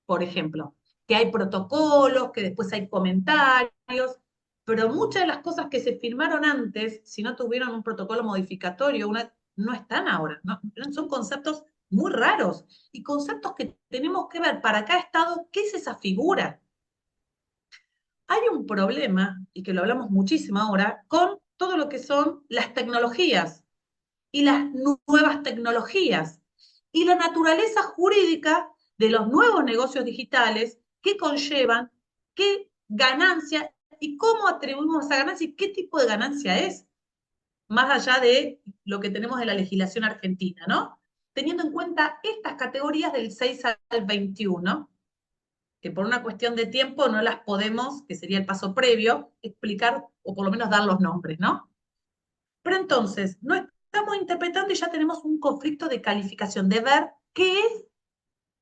por ejemplo. Que hay protocolos, que después hay comentarios, pero muchas de las cosas que se firmaron antes, si no tuvieron un protocolo modificatorio, no están ahora. ¿No? Son conceptos muy raros y conceptos que tenemos que ver para cada estado qué es esa figura. Hay un problema, y que lo hablamos muchísimo ahora, con todo lo que son las tecnologías y las nuevas tecnologías y la naturaleza jurídica de los nuevos negocios digitales que conllevan qué ganancia y cómo atribuimos esa ganancia y qué tipo de ganancia es. más allá de lo que tenemos en la legislación argentina, ¿no? Teniendo en cuenta estas categorías del 6 al 21, que por una cuestión de tiempo no las podemos, que sería el paso previo, explicar o por lo menos dar los nombres, ¿no? Pero entonces, no estamos interpretando y ya tenemos un conflicto de calificación, de ver qué es,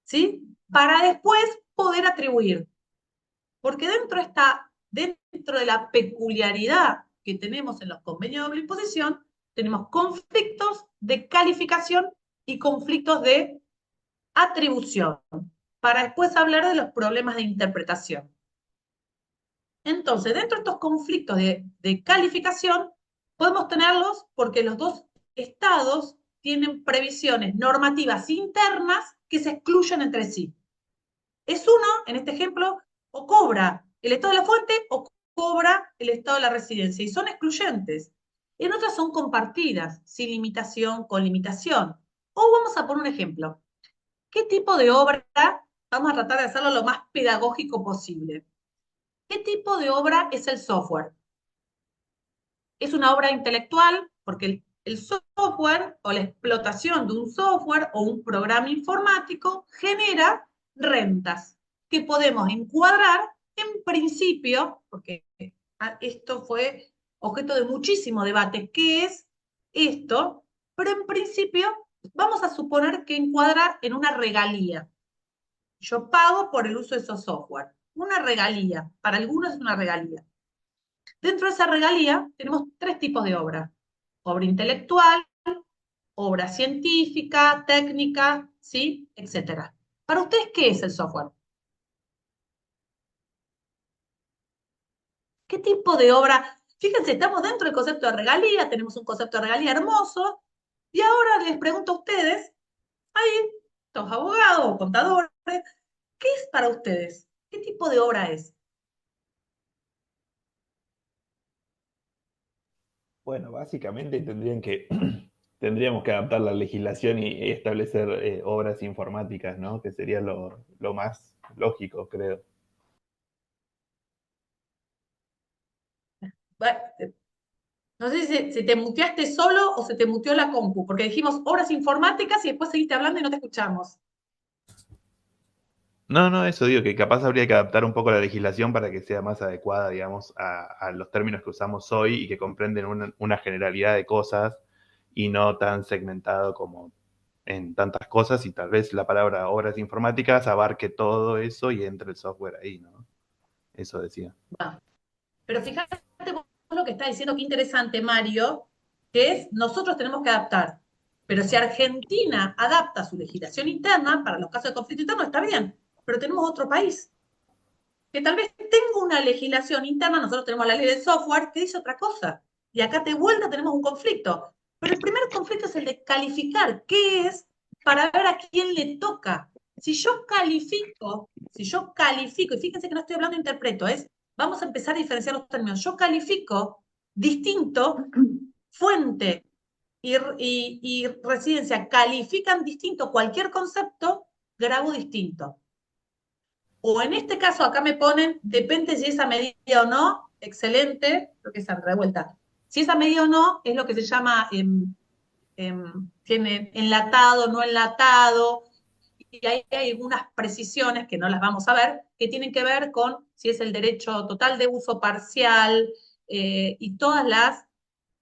¿sí? Para después poder atribuir. Porque dentro de la peculiaridad que tenemos en los convenios de doble imposición, tenemos conflictos de calificación y conflictos de atribución, para después hablar de los problemas de interpretación. Entonces, dentro de estos conflictos de calificación, podemos tenerlos porque los dos estados tienen previsiones normativas internas que se excluyen entre sí. Es uno, en este ejemplo, o cobra el estado de la fuente o cobra el estado de la residencia, y son excluyentes. En otras son compartidas, sin limitación, con limitación. O vamos a poner un ejemplo. ¿Qué tipo de obra? Vamos a tratar de hacerlo lo más pedagógico posible. ¿Qué tipo de obra es el software? Es una obra intelectual porque el software o la explotación de un software o un programa informático genera rentas que podemos encuadrar en principio, porque esto fue objeto de muchísimo debate, ¿qué es esto? Pero en principio vamos a suponer que encuadra en una regalía. Yo pago por el uso de esos software. Una regalía, para algunos es una regalía. Dentro de esa regalía tenemos tres tipos de obra. Obra intelectual, obra científica, técnica, ¿sí? Etcétera. Para ustedes, ¿qué es el software? ¿Qué tipo de obra? Fíjense, estamos dentro del concepto de regalía, tenemos un concepto de regalía hermoso, y ahora les pregunto a ustedes, ahí, estos abogados o contadores, ¿qué es para ustedes? ¿Qué tipo de obra es?
Bueno, básicamente tendríamos que adaptar la legislación y establecer obras informáticas, ¿no? Que sería lo más lógico, creo.
No sé si te muteaste solo o se te muteó la compu, porque dijimos obras informáticas y después seguiste hablando y no te escuchamos.
No, no, eso digo, que capaz habría que adaptar un poco la legislación para que sea más adecuada, digamos, a los términos que usamos hoy y que comprenden una generalidad de cosas y no tan segmentado como en tantas cosas, y tal vez la palabra obras informáticas abarque todo eso y entre el software ahí, ¿no? Eso decía.
Va. Pero fíjate vos lo que está diciendo, qué interesante, Mario, que es nosotros tenemos que adaptar. Pero si Argentina adapta su legislación interna, para los casos de conflicto interno está bien, pero tenemos otro país que tal vez tenga una legislación interna, nosotros tenemos la ley del software que dice otra cosa. Y acá de vuelta tenemos un conflicto. Pero el primer conflicto es el de calificar qué es para ver a quién le toca. Si yo califico, y fíjense que no estoy hablando de interpreto, vamos a empezar a diferenciar los términos. Yo califico distinto, fuente y residencia califican distinto cualquier concepto, grabo distinto. O en este caso, acá me ponen, depende si esa medida o no, excelente, creo que es revuelta. Si esa medida o no, es lo que se llama, tiene enlatado, no enlatado, y ahí hay algunas precisiones que no las vamos a ver, que tienen que ver con si es el derecho total de uso parcial, y todas las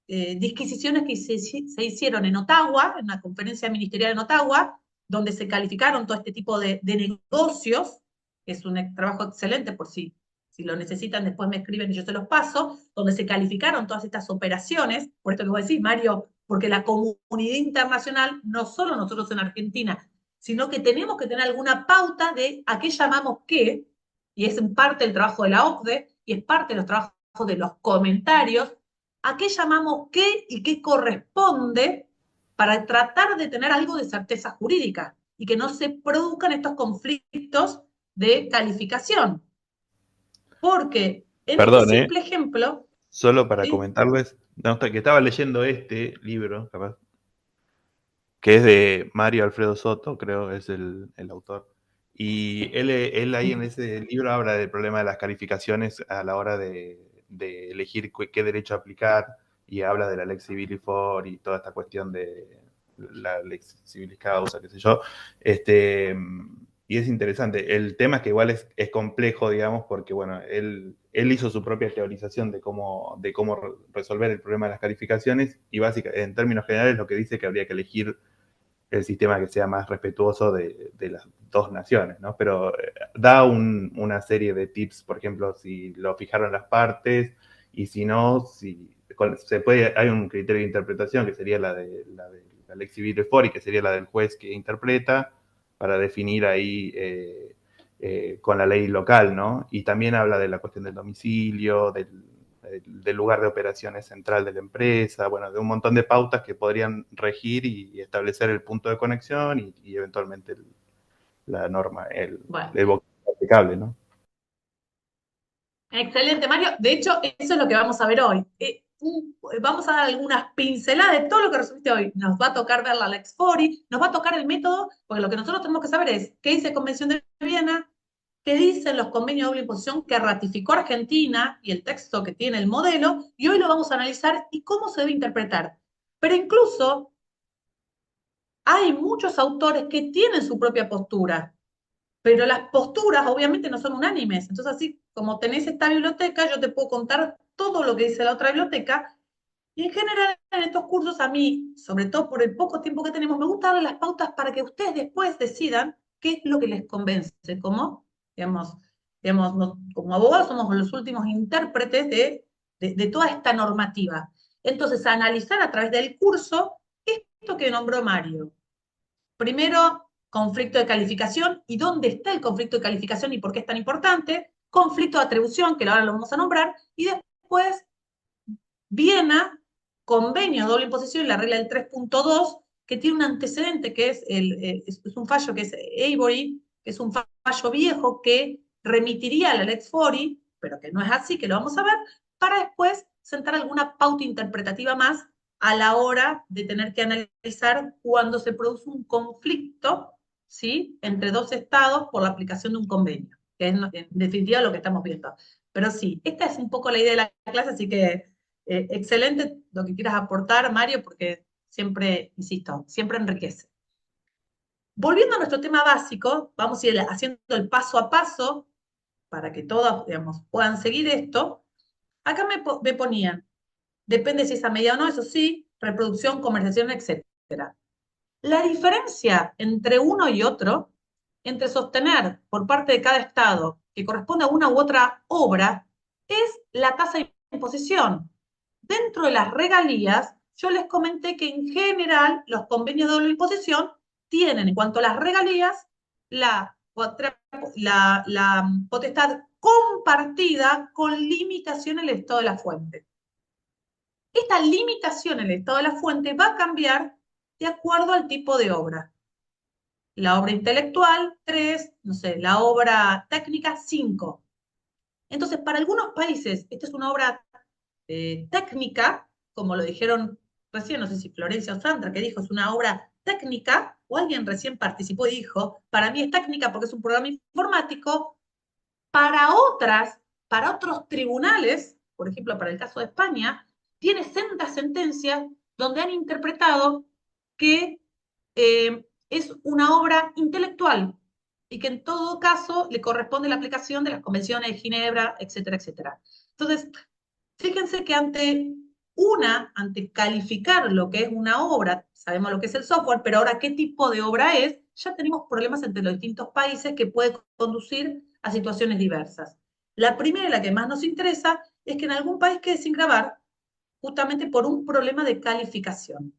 disquisiciones que se hicieron en Ottawa, en una conferencia ministerial en Ottawa, donde se calificaron todo este tipo de negocios, que es un trabajo excelente por si lo necesitan, después me escriben y yo se los paso, donde se calificaron todas estas operaciones, por esto que vos decís, Mario, porque la comunidad internacional, no solo nosotros en Argentina, sino que tenemos que tener alguna pauta de a qué llamamos qué, y es en parte el trabajo de la OCDE, y es parte de los trabajos de los comentarios, a qué llamamos qué y qué corresponde para tratar de tener algo de certeza jurídica y que no se produzcan estos conflictos de calificación. Porque en este
Perdón,
simple ejemplo,
solo para
¿sí?
comentarles, no, que estaba leyendo este libro, capaz, que es de Mario Alfredo Soto, creo es el autor. Y él ahí en ese libro habla del problema de las calificaciones a la hora de elegir qué derecho aplicar y habla de la lex civilis for y toda esta cuestión de la lex civilis causa, qué sé yo. Y es interesante. El tema es que igual es complejo, digamos, porque, bueno, él hizo su propia teorización de cómo resolver el problema de las calificaciones y básicamente, en términos generales, lo que dice que habría que elegir el sistema que sea más respetuoso de las dos naciones, ¿no? Pero da una serie de tips, por ejemplo, si lo fijaron las partes y si no, hay un criterio de interpretación que sería la de la lex civilis for y que sería la del juez que interpreta para definir ahí con la ley local, ¿no? Y también habla de la cuestión del domicilio, del lugar de operaciones central de la empresa, bueno, de un montón de pautas que podrían regir y establecer el punto de conexión y eventualmente la norma, el vocabulario aplicable, ¿no?
Excelente, Mario. De hecho, eso es lo que vamos a ver hoy. Vamos a dar algunas pinceladas de todo lo que resumiste hoy. Nos va a tocar ver la Lex Fori, nos va a tocar el método, porque lo que nosotros tenemos que saber es qué dice Convención de Viena, qué dicen los convenios de doble imposición que ratificó Argentina y el texto que tiene el modelo, y hoy lo vamos a analizar y cómo se debe interpretar. Pero incluso hay muchos autores que tienen su propia postura, pero las posturas obviamente no son unánimes. Entonces, así como tenés esta biblioteca, yo te puedo contar todo lo que dice la otra biblioteca. Y en general, en estos cursos, a mí, sobre todo por el poco tiempo que tenemos, me gusta darle las pautas para que ustedes después decidan qué es lo que les convence. Como, digamos, como abogados somos los últimos intérpretes de toda esta normativa. Entonces, analizar a través del curso esto que nombró Mario. Primero, conflicto de calificación y dónde está el conflicto de calificación y por qué es tan importante. Conflicto de atribución, que ahora lo vamos a nombrar. Y después, Viena, convenio de doble imposición, la regla del 3.2, que tiene un antecedente que es un fallo que es Avery, que es un fallo viejo que remitiría a la Lex Fori, pero que no es así, que lo vamos a ver, para después sentar alguna pauta interpretativa más a la hora de tener que analizar cuando se produce un conflicto, ¿sí?, entre dos estados por la aplicación de un convenio, que es en definitiva lo que estamos viendo. Pero sí, esta es un poco la idea de la clase, así que excelente lo que quieras aportar, Mario, porque siempre, insisto, siempre enriquece. Volviendo a nuestro tema básico, vamos a ir haciendo el paso a paso para que todos, digamos, puedan seguir esto. Acá me ponían, depende si es a medida o no, eso sí, reproducción, comercialización, etc. La diferencia entre uno y otro, entre sostener por parte de cada estado que corresponde a una u otra obra, es la tasa de imposición. Dentro de las regalías, yo les comenté que en general los convenios de doble imposición tienen, en cuanto a las regalías, la potestad compartida con limitación en el estado de la fuente. Esta limitación en el estado de la fuente va a cambiar de acuerdo al tipo de obra. La obra intelectual, 3, no sé, la obra técnica, 5. Entonces, para algunos países, esta es una obra técnica, como lo dijeron recién, no sé si Florencia o Sandra, que dijo, es una obra técnica, o alguien recién participó y dijo, para mí es técnica porque es un programa informático. Para otros tribunales, por ejemplo, para el caso de España, tiene sendas sentencias donde han interpretado que es una obra intelectual y que en todo caso le corresponde la aplicación de las convenciones de Ginebra, etcétera, etcétera. Entonces, fíjense que ante calificar lo que es una obra, sabemos lo que es el software, pero ahora qué tipo de obra es, ya tenemos problemas entre los distintos países que puede conducir a situaciones diversas. La primera, la que más nos interesa, es que en algún país quede sin grabar, justamente por un problema de calificación.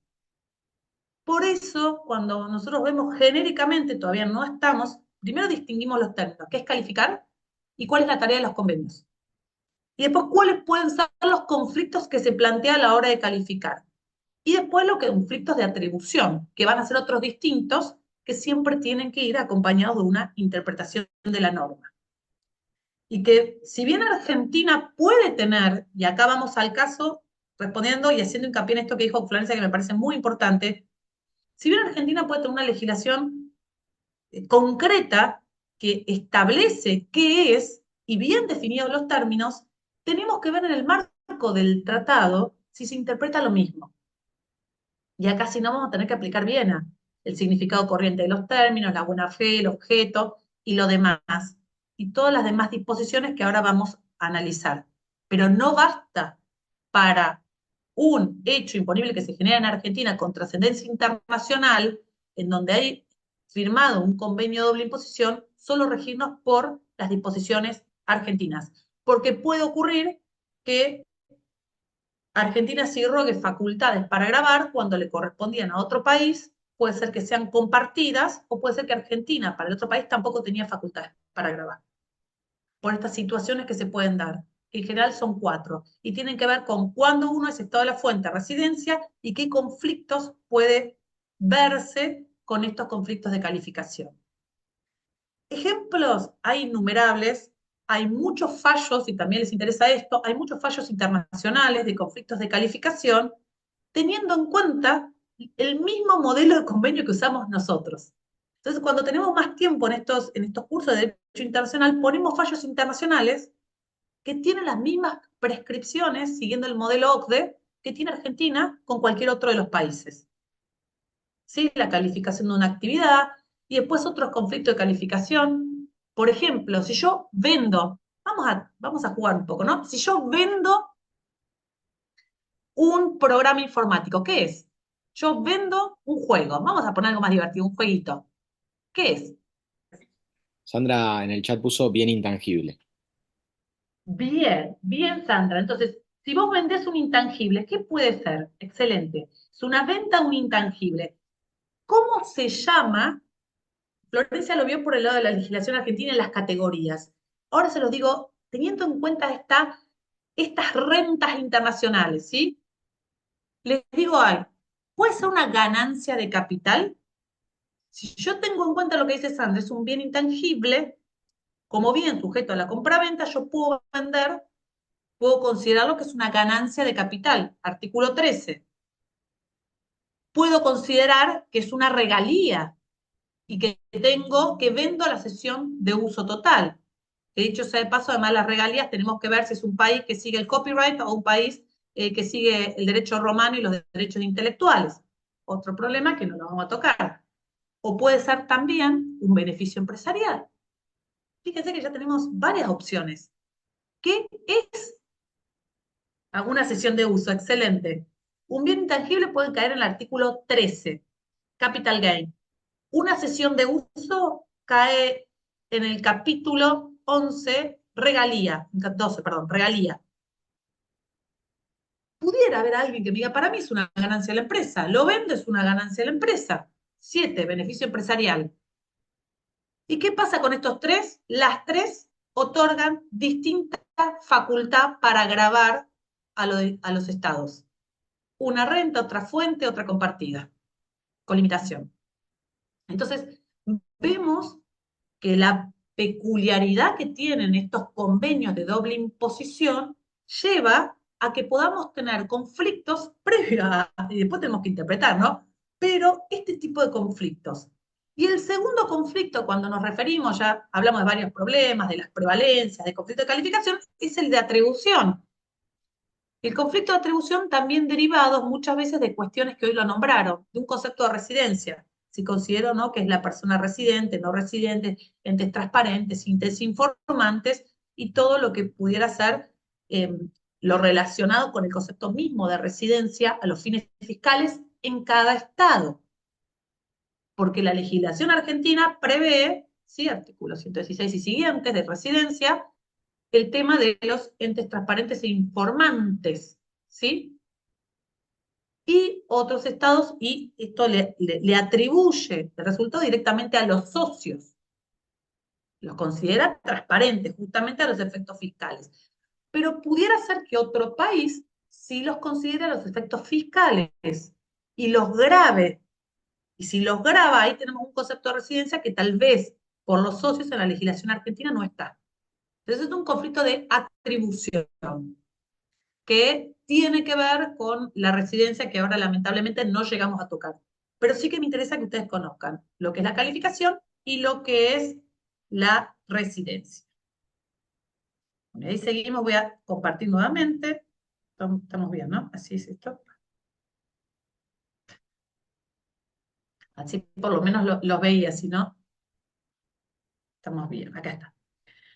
Por eso, cuando nosotros vemos genéricamente, todavía no estamos, primero distinguimos los términos, qué es calificar y cuál es la tarea de los convenios. Y después, ¿cuáles pueden ser los conflictos que se plantean a la hora de calificar? Y después, los conflictos de atribución, que van a ser otros distintos, que siempre tienen que ir acompañados de una interpretación de la norma. Y que, si bien Argentina puede tener, y acá vamos al caso, respondiendo y haciendo hincapié en esto que dijo Florencia, que me parece muy importante, si bien Argentina puede tener una legislación concreta que establece qué es, y bien definidos los términos, tenemos que ver en el marco del tratado si se interpreta lo mismo. Y acá si no vamos a tener que aplicar bien el significado corriente de los términos, la buena fe, el objeto y lo demás, y todas las demás disposiciones que ahora vamos a analizar. Pero no basta para un hecho imponible que se genera en Argentina con trascendencia internacional, en donde hay firmado un convenio de doble imposición, solo regirnos por las disposiciones argentinas. Porque puede ocurrir que Argentina sí rogue facultades para grabar cuando le correspondían a otro país, puede ser que sean compartidas, o puede ser que Argentina para el otro país tampoco tenía facultades para grabar. Por estas situaciones que se pueden dar, que en general son 4, y tienen que ver con cuándo uno es estado de la fuente, residencia, y qué conflictos puede verse con estos conflictos de calificación. Ejemplos hay innumerables, hay muchos fallos, y también les interesa esto, hay muchos fallos internacionales de conflictos de calificación, teniendo en cuenta el mismo modelo de convenio que usamos nosotros. Entonces, cuando tenemos más tiempo en estos cursos de Derecho Internacional, ponemos fallos internacionales que tienen las mismas prescripciones, siguiendo el modelo OCDE, que tiene Argentina con cualquier otro de los países. ¿Sí? La calificación de una actividad, y después otros conflictos de calificación. Por ejemplo, si yo vendo, vamos a jugar un poco, ¿no? Si yo vendo un programa informático, ¿qué es? Yo vendo un juego, vamos a poner algo más divertido, un jueguito. ¿Qué es?
Sandra en el chat puso bien intangible.
Bien, bien, Sandra. Entonces, si vos vendés un intangible, ¿qué puede ser? Excelente. Es una venta de un intangible. ¿Cómo se llama? Florencia lo vio por el lado de la legislación argentina en las categorías. Ahora se los digo, teniendo en cuenta estas rentas internacionales, ¿sí? Les digo algo. ¿Puede ser una ganancia de capital? Si yo tengo en cuenta lo que dice Sandra, es un bien intangible, como bien sujeto a la compraventa, yo puedo considerarlo que es una ganancia de capital. Artículo 13. Puedo considerar que es una regalía y que vendo a la cesión de uso total. Que dicho sea de paso, además las regalías tenemos que ver si es un país que sigue el copyright o un país que sigue el derecho romano y los derechos intelectuales. Otro problema que no lo vamos a tocar. O puede ser también un beneficio empresarial. Fíjense que ya tenemos varias opciones. ¿Qué es alguna cesión de uso? Excelente. Un bien intangible puede caer en el artículo 13, capital gain. Una cesión de uso cae en el capítulo 11, regalía, 12, perdón, regalía. Pudiera haber alguien que me diga, para mí es una ganancia de la empresa, lo vendo, es una ganancia de la empresa. 7, beneficio empresarial. ¿Y qué pasa con estos 3? Las 3 otorgan distinta facultad para gravar a los estados. Una renta, otra fuente, otra compartida, con limitación. Entonces, vemos que la peculiaridad que tienen estos convenios de doble imposición lleva a que podamos tener conflictos previos y después tenemos que interpretar, ¿no? Pero este tipo de conflictos. Y el segundo conflicto, cuando nos referimos, ya hablamos de varios problemas, de las prevalencias, de conflicto de calificación, es el de atribución. El conflicto de atribución también derivado muchas veces de cuestiones que hoy lo nombraron, de un concepto de residencia. Si considero o no que es la persona residente, no residente, entes transparentes, entes informantes y todo lo que pudiera ser lo relacionado con el concepto mismo de residencia a los fines fiscales en cada estado. Porque la legislación argentina prevé, ¿sí? Artículo 116 y siguientes de residencia, el tema de los entes transparentes e informantes, ¿sí? Y otros estados, y esto le atribuye el resultado directamente a los socios. Los considera transparentes, justamente a los efectos fiscales. Pero pudiera ser que otro país sí los considere a los efectos fiscales y los grave. Y si los grava, ahí tenemos un concepto de residencia que tal vez por los socios en la legislación argentina no está. Entonces es un conflicto de atribución que tiene que ver con la residencia que ahora lamentablemente no llegamos a tocar. Pero sí que me interesa que ustedes conozcan lo que es la calificación y lo que es la residencia. Bueno, ahí seguimos, voy a compartir nuevamente. Estamos bien, ¿no? Así es esto. Así por lo menos los veía, si no, estamos bien, acá está.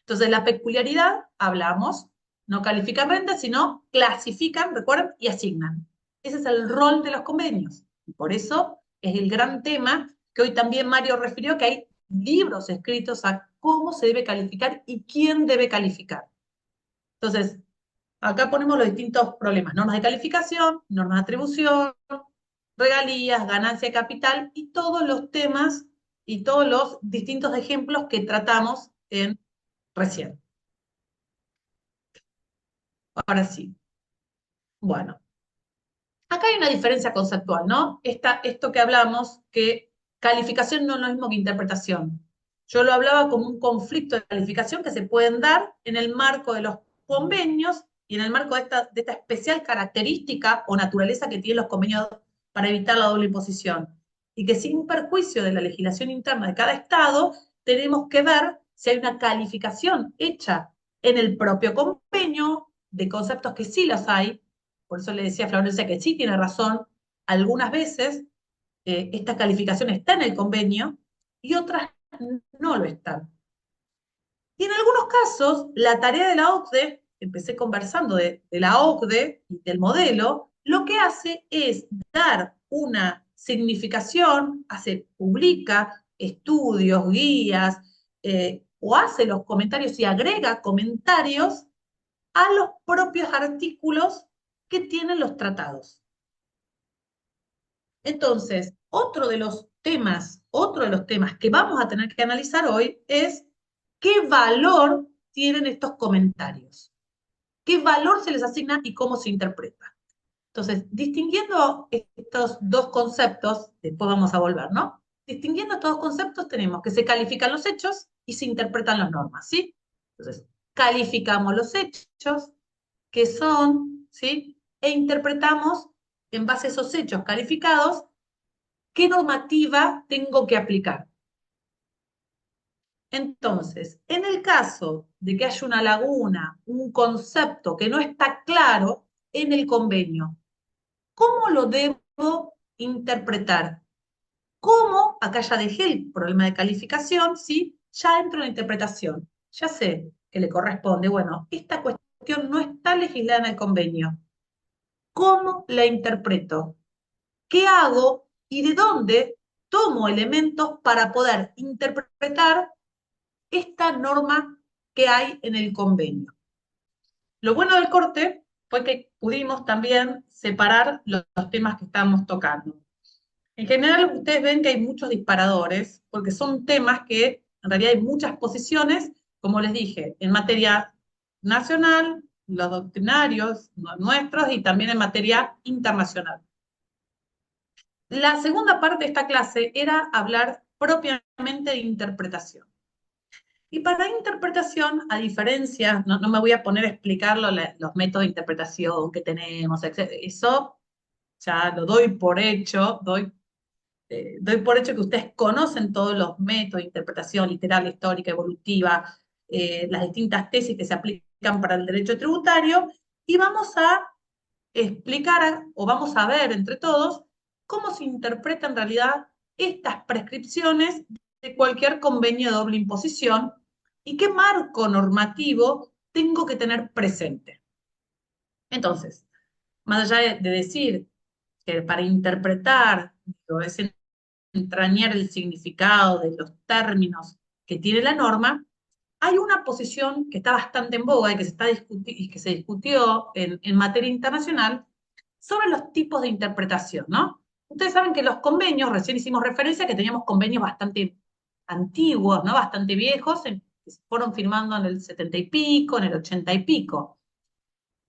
Entonces, la peculiaridad, hablamos, no califican renta, sino clasifican, recuerden, y asignan. Ese es el rol de los convenios. Y por eso es el gran tema que hoy también Mario refirió, que hay libros escritos a cómo se debe calificar y quién debe calificar. Entonces, acá ponemos los distintos problemas: normas de calificación, normas de atribución, regalías, ganancia de capital y todos los temas y todos los distintos ejemplos que tratamos recién. Ahora sí. Bueno, acá hay una diferencia conceptual, ¿no? Esto que hablamos, que calificación no es lo mismo que interpretación. Yo lo hablaba como un conflicto de calificación que se pueden dar en el marco de los convenios y en el marco de esta especial característica o naturaleza que tienen los convenios para evitar la doble imposición. Y que sin perjuicio de la legislación interna de cada Estado, tenemos que ver si hay una calificación hecha en el propio convenio de conceptos que sí los hay. Por eso le decía a Florencia que sí tiene razón. Algunas veces esta calificación está en el convenio y otras no lo están. Y en algunos casos, la tarea de la OCDE, empecé conversando de la OCDE y del modelo, lo que hace es dar una significación, publica estudios, guías, o hace los comentarios y agrega comentarios a los propios artículos que tienen los tratados. Entonces, otro de los temas que vamos a tener que analizar hoy es qué valor tienen estos comentarios, qué valor se les asigna y cómo se interpreta. Entonces, distinguiendo estos dos conceptos, después vamos a volver, ¿no? Distinguiendo estos dos conceptos tenemos que se califican los hechos y se interpretan las normas, ¿sí? Entonces, calificamos los hechos, que son, ¿sí? E interpretamos en base a esos hechos calificados qué normativa tengo que aplicar. Entonces, en el caso de que haya una laguna, un concepto que no está claro en el convenio, ¿cómo lo debo interpretar? ¿Cómo? Acá ya dejé el problema de calificación, ¿sí? Ya entro en la interpretación. Ya sé que le corresponde, bueno, esta cuestión no está legislada en el convenio. ¿Cómo la interpreto? ¿Qué hago y de dónde tomo elementos para poder interpretar esta norma que hay en el convenio? Lo bueno del corte fue que pudimos también separar los temas que estamos tocando. En general, ustedes ven que hay muchos disparadores, porque son temas que en realidad hay muchas posiciones, como les dije, en materia nacional, los doctrinarios nuestros y también en materia internacional. La segunda parte de esta clase era hablar propiamente de interpretación. Y para interpretación, a diferencia, no me voy a poner a explicar los métodos de interpretación que tenemos, etc. Eso ya lo doy por hecho, doy por hecho que ustedes conocen todos los métodos de interpretación literal, histórica, evolutiva, las distintas tesis que se aplican para el derecho tributario, y vamos a explicar o vamos a ver entre todos cómo se interpreta en realidad estas prescripciones de cualquier convenio de doble imposición y qué marco normativo tengo que tener presente. Entonces, más allá de decir que para interpretar es entrañar el significado de los términos que tiene la norma, hay una posición que está bastante en boga y que se discutió en materia internacional sobre los tipos de interpretación, ¿no? Ustedes saben que los convenios, recién hicimos referencia a que teníamos convenios bastante antiguos, ¿no? Bastante viejos, que se fueron firmando en el 70 y pico, en el 80 y pico.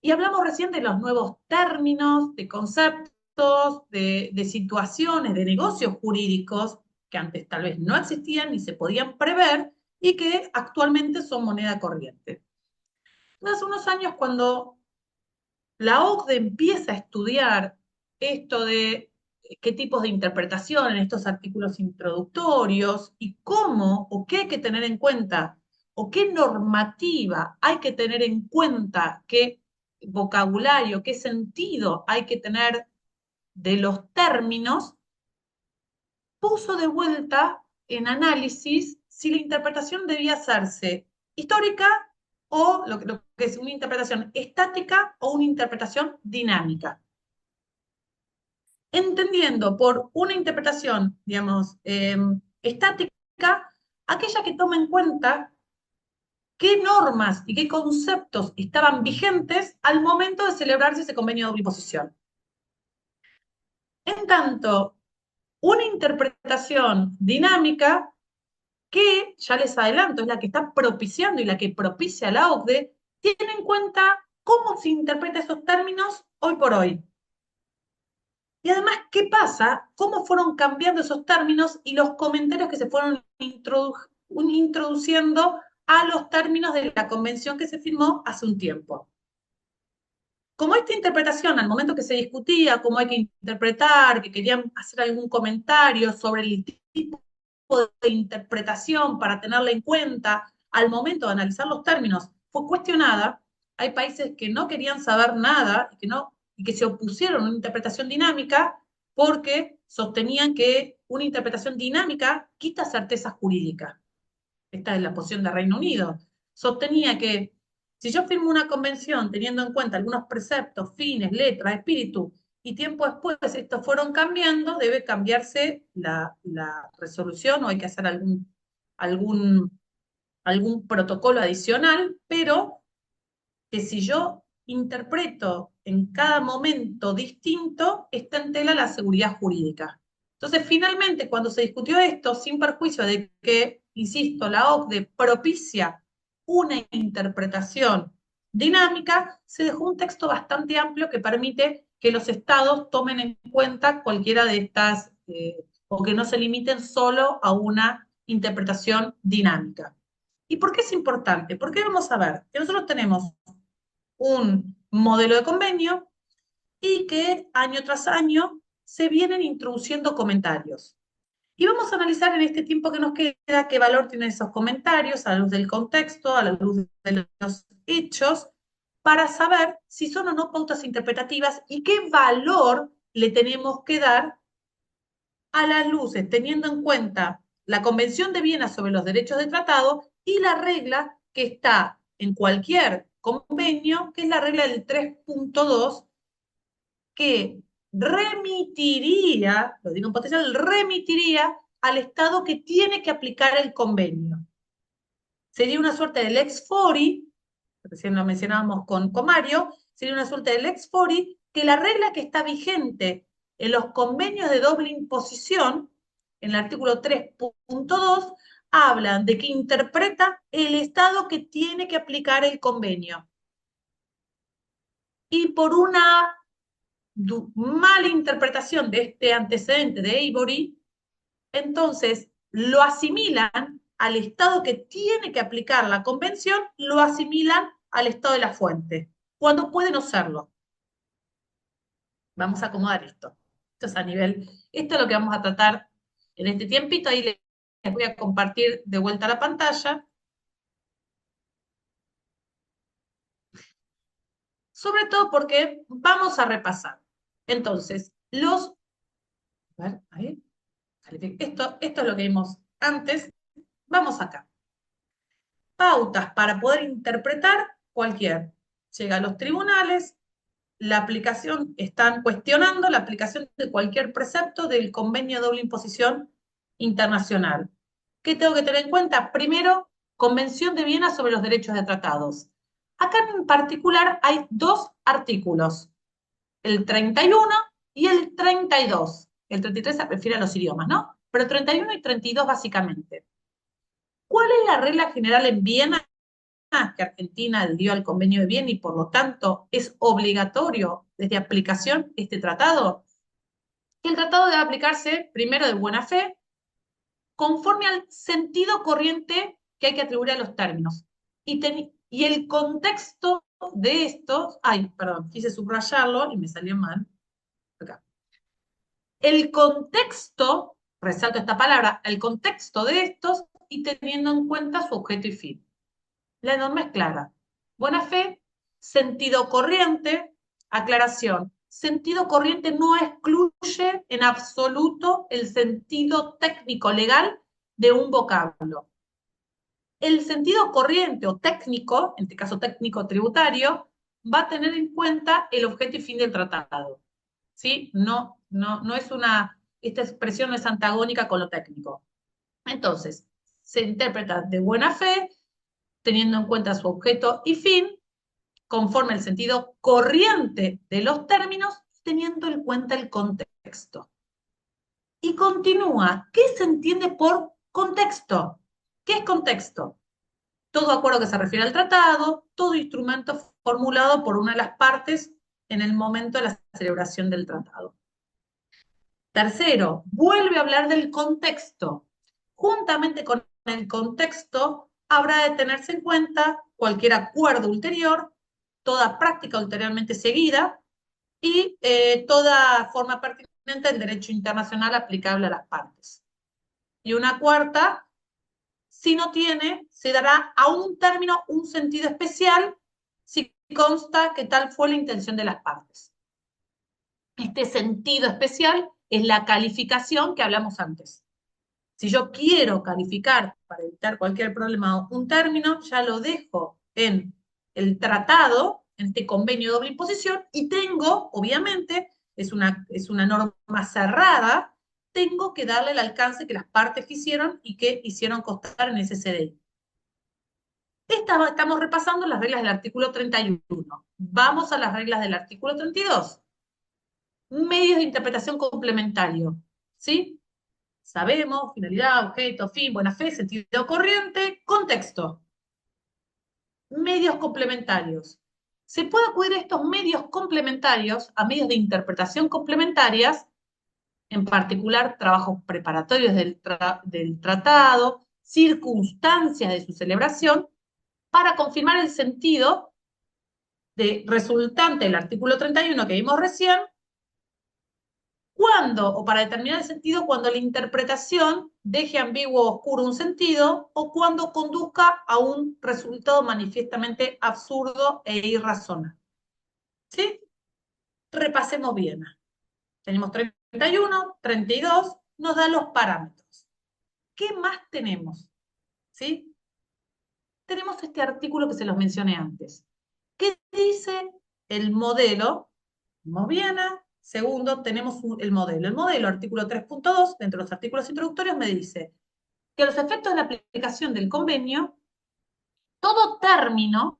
Y hablamos recién de los nuevos términos, de conceptos, de situaciones, de negocios jurídicos que antes tal vez no existían ni se podían prever y que actualmente son moneda corriente. Hace unos años, cuando la OCDE empieza a estudiar esto de qué tipos de interpretación en estos artículos introductorios y cómo o qué hay que tener en cuenta o qué normativa hay que tener en cuenta que vocabulario, qué sentido hay que tener de los términos, puso de vuelta en análisis si la interpretación debía hacerse histórica o lo que es una interpretación estática o una interpretación dinámica. Entendiendo por una interpretación, digamos, estática, aquella que toma en cuenta qué normas y qué conceptos estaban vigentes al momento de celebrarse ese convenio de doble imposición. En tanto, una interpretación dinámica que, ya les adelanto, es la que está propiciando y la que propicia la OCDE, tiene en cuenta cómo se interpretan esos términos hoy por hoy. Y además, ¿qué pasa? ¿Cómo fueron cambiando esos términos y los comentarios que se fueron introduciendo a los términos de la convención que se firmó hace un tiempo? Como esta interpretación, al momento que se discutía cómo hay que interpretar, que querían hacer algún comentario sobre el tipo de interpretación para tenerla en cuenta al momento de analizar los términos, fue cuestionada, hay países que no querían saber nada y que se opusieron a una interpretación dinámica porque sostenían que una interpretación dinámica quita certeza jurídica. Esta es la posición del Reino Unido. Sostenía que si yo firmo una convención teniendo en cuenta algunos preceptos, fines, letras, espíritu, y tiempo después estos fueron cambiando, debe cambiarse la resolución o hay que hacer algún protocolo adicional, pero que si yo interpreto en cada momento distinto, está en tela la seguridad jurídica. Entonces, finalmente, cuando se discutió esto, sin perjuicio de que, insisto, la OCDE propicia una interpretación dinámica, se dejó un texto bastante amplio que permite que los estados tomen en cuenta cualquiera de estas, o que no se limiten solo a una interpretación dinámica. ¿Y por qué es importante? Porque vamos a ver que nosotros tenemos un modelo de convenio y que año tras año se vienen introduciendo comentarios. Y vamos a analizar en este tiempo que nos queda qué valor tienen esos comentarios a la luz del contexto, a la luz de los hechos, para saber si son o no pautas interpretativas y qué valor le tenemos que dar a las luces, teniendo en cuenta la Convención de Viena sobre los derechos de tratado y la regla que está en cualquier convenio, que es la regla del 3.2, que remitiría, lo digo en potencial, remitiría al Estado que tiene que aplicar el convenio. Sería una suerte del ex fori, recién lo mencionábamos con Mario, sería una suerte del ex fori, que la regla que está vigente en los convenios de doble imposición, en el artículo 3.2, hablan de que interpreta el Estado que tiene que aplicar el convenio. Y por una mala interpretación de este antecedente de Avery, entonces lo asimilan al Estado que tiene que aplicar la convención, lo asimilan al Estado de la fuente, cuando puede no serlo. Vamos a acomodar esto. Esto es a nivel, esto es lo que vamos a tratar en este tiempito. Ahí les voy a compartir de vuelta la pantalla. Sobre todo porque vamos a repasar. Entonces, a ver, ahí. Esto es lo que vimos antes. Vamos acá. Pautas para poder interpretar cualquier. Llega a los tribunales, la aplicación, están cuestionando la aplicación de cualquier precepto del convenio de doble imposición internacional. ¿Qué tengo que tener en cuenta? Primero, Convención de Viena sobre los derechos de tratados. Acá en particular hay dos artículos, el 31 y el 32. El 33 se refiere a los idiomas, ¿no? Pero 31 y 32 básicamente. ¿Cuál es la regla general en Viena que Argentina adhirió al convenio de Viena y por lo tanto es obligatorio desde aplicación este tratado? Que el tratado debe aplicarse primero de buena fe, conforme al sentido corriente que hay que atribuir a los términos. Y el contexto de estos, perdón, quise subrayarlo y me salió mal. Acá. El contexto, resalto esta palabra, el contexto de estos y teniendo en cuenta su objeto y fin. La norma es clara. Buena fe, Sentido corriente, aclaración, sentido corriente no excluye en absoluto el sentido técnico legal de un vocablo. El sentido corriente o técnico, en este caso técnico tributario, va a tener en cuenta el objeto y fin del tratado. ¿Sí? No es esta expresión no es antagónica con lo técnico. Entonces, se interpreta de buena fe, teniendo en cuenta su objeto y fin, conforme al sentido corriente de los términos, teniendo en cuenta el contexto. Y continúa, ¿qué se entiende por contexto? ¿Qué es contexto? Todo acuerdo que se refiere al tratado, todo instrumento formulado por una de las partes en el momento de la celebración del tratado. Tercero, vuelve a hablar del contexto. Juntamente con el contexto, habrá de tenerse en cuenta cualquier acuerdo ulterior, toda práctica ulteriormente seguida y toda forma pertinente del derecho internacional aplicable a las partes. Y una cuarta, si no tiene, se dará a un término un sentido especial si consta que tal fue la intención de las partes. Este sentido especial es la calificación que hablamos antes. Si yo quiero calificar para evitar cualquier problema un término, ya lo dejo en el tratado, en este convenio de doble imposición, y tengo, obviamente, es una norma cerrada, tengo que darle el alcance que las partes quisieron y que hicieron constar en ese CDI. Estamos repasando las reglas del artículo 31. Vamos a las reglas del artículo 32. Medios de interpretación complementario, ¿sí? Sabemos, finalidad, objeto, fin, buena fe, sentido corriente, contexto. Medios complementarios. Se puede acudir a estos medios complementarios, a medios de interpretación complementarias, en particular trabajos preparatorios del tratado, circunstancias de su celebración, para confirmar el sentido resultante del artículo 31 que vimos recién, cuando, o para determinar el sentido, cuando la interpretación deje ambiguo o oscuro un sentido, o cuando conduzca a un resultado manifiestamente absurdo e irrazonable. ¿Sí? Repasemos bien. Tenemos 31, 32, nos da los parámetros. ¿Qué más tenemos? ¿Sí? Tenemos este artículo que se los mencioné antes. ¿Qué dice el modelo? Vamos bien. Segundo, tenemos el modelo. El modelo, artículo 3.2, dentro de los artículos introductorios, me dice que a los efectos de la aplicación del convenio, todo término,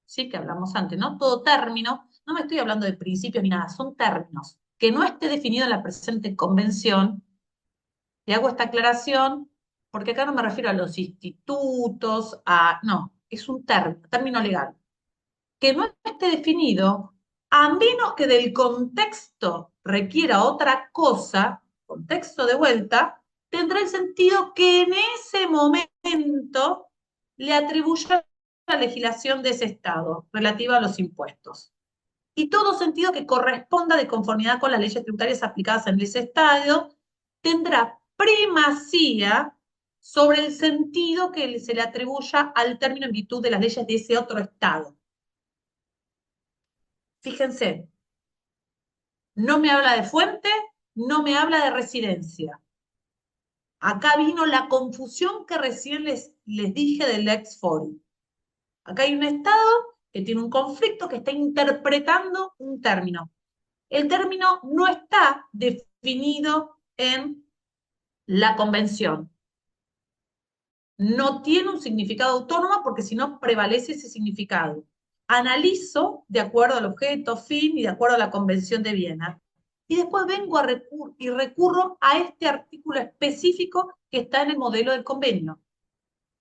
sí, que hablamos antes, ¿no? Todo término, no me estoy hablando de principios ni nada, son términos, que no esté definido en la presente convención, y hago esta aclaración, porque acá no me refiero a los institutos, no, es un término legal, que no esté definido, a menos que del contexto requiera otra cosa, contexto de vuelta, tendrá el sentido que en ese momento le atribuya la legislación de ese Estado relativa a los impuestos. Y todo sentido que corresponda de conformidad con las leyes tributarias aplicadas en ese Estado tendrá primacía sobre el sentido que se le atribuya al término en virtud de las leyes de ese otro Estado. Fíjense, no me habla de fuente, no me habla de residencia. Acá vino la confusión que recién les dije del Lex Fori. Acá hay un Estado que tiene un conflicto, que está interpretando un término. El término no está definido en la convención. No tiene un significado autónomo porque si no prevalece ese significado. Analizo de acuerdo al objeto, fin y de acuerdo a la Convención de Viena. Y después vengo y recurro a este artículo específico que está en el modelo del convenio,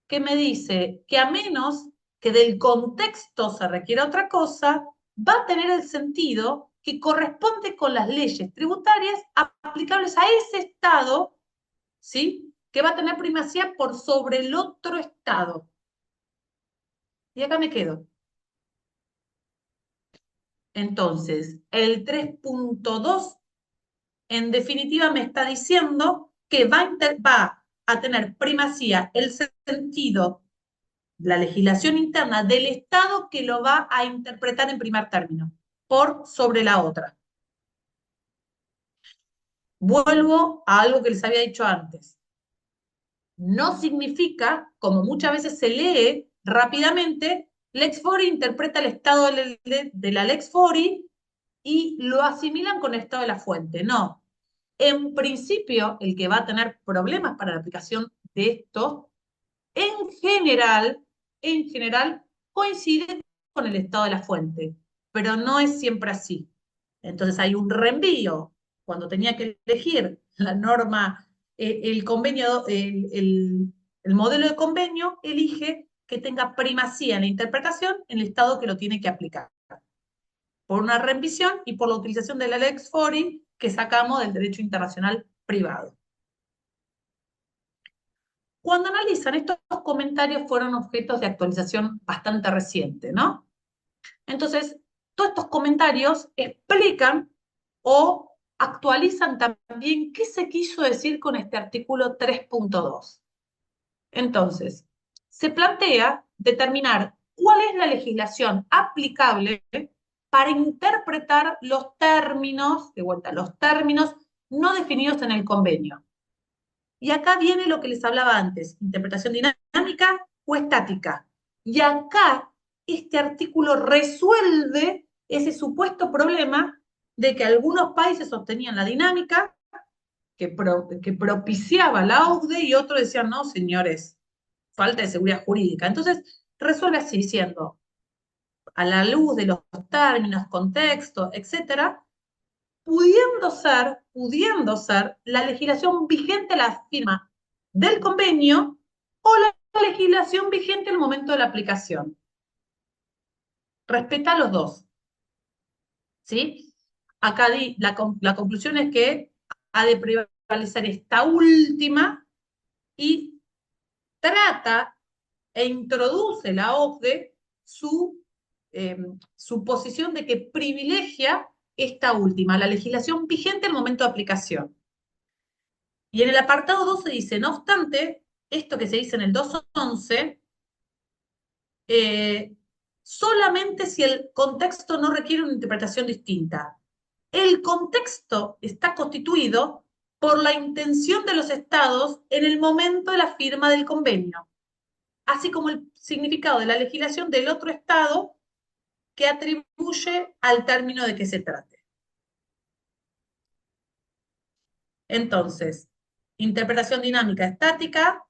que me dice que a menos que del contexto se requiera otra cosa, va a tener el sentido que corresponde con las leyes tributarias aplicables a ese Estado, ¿sí?, que va a tener primacía por sobre el otro Estado. Y acá me quedo. Entonces, el 3.2, en definitiva, me está diciendo que va a tener primacía el sentido la legislación interna del Estado que lo va a interpretar en primer término, por sobre la otra. Vuelvo a algo que les había dicho antes. No significa, como muchas veces se lee rápidamente, Lex Fori interpreta el estado de la Lex Fori y lo asimilan con el estado de la fuente. No. En principio, el que va a tener problemas para la aplicación de esto, en general, coincide con el estado de la fuente, pero no es siempre así. Entonces hay un reenvío. Cuando tenía que elegir la norma, el convenio, el modelo de convenio, elige que tenga primacía en la interpretación en el estado que lo tiene que aplicar. Por una revisión y por la utilización de la Lex Fori que sacamos del derecho internacional privado. Cuando analizan, estos comentarios fueron objetos de actualización bastante reciente, ¿no? Entonces, todos estos comentarios explican o actualizan también qué se quiso decir con este artículo 3.2. Entonces, se plantea determinar cuál es la legislación aplicable para interpretar los términos, de vuelta, los términos no definidos en el convenio. Y acá viene lo que les hablaba antes, interpretación dinámica o estática. Y acá este artículo resuelve ese supuesto problema de que algunos países sostenían la dinámica que propiciaba la OCDE y otros decían, no, señores, falta de seguridad jurídica. Entonces, resuelve así diciendo, a la luz de los términos, contexto, etcétera, pudiendo ser la legislación vigente a la firma del convenio o la legislación vigente al momento de la aplicación. Respeta a los dos. ¿Sí? Acá la conclusión es que ha de prevalecer esta última y trata e introduce la OCDE su posición de que privilegia esta última, la legislación vigente al momento de aplicación. Y en el apartado 12 dice, no obstante, esto que se dice en el 211, solamente si el contexto no requiere una interpretación distinta. El contexto está constituido por la intención de los estados en el momento de la firma del convenio, así como el significado de la legislación del otro estado que atribuye al término de que se trate. Entonces, interpretación dinámica estática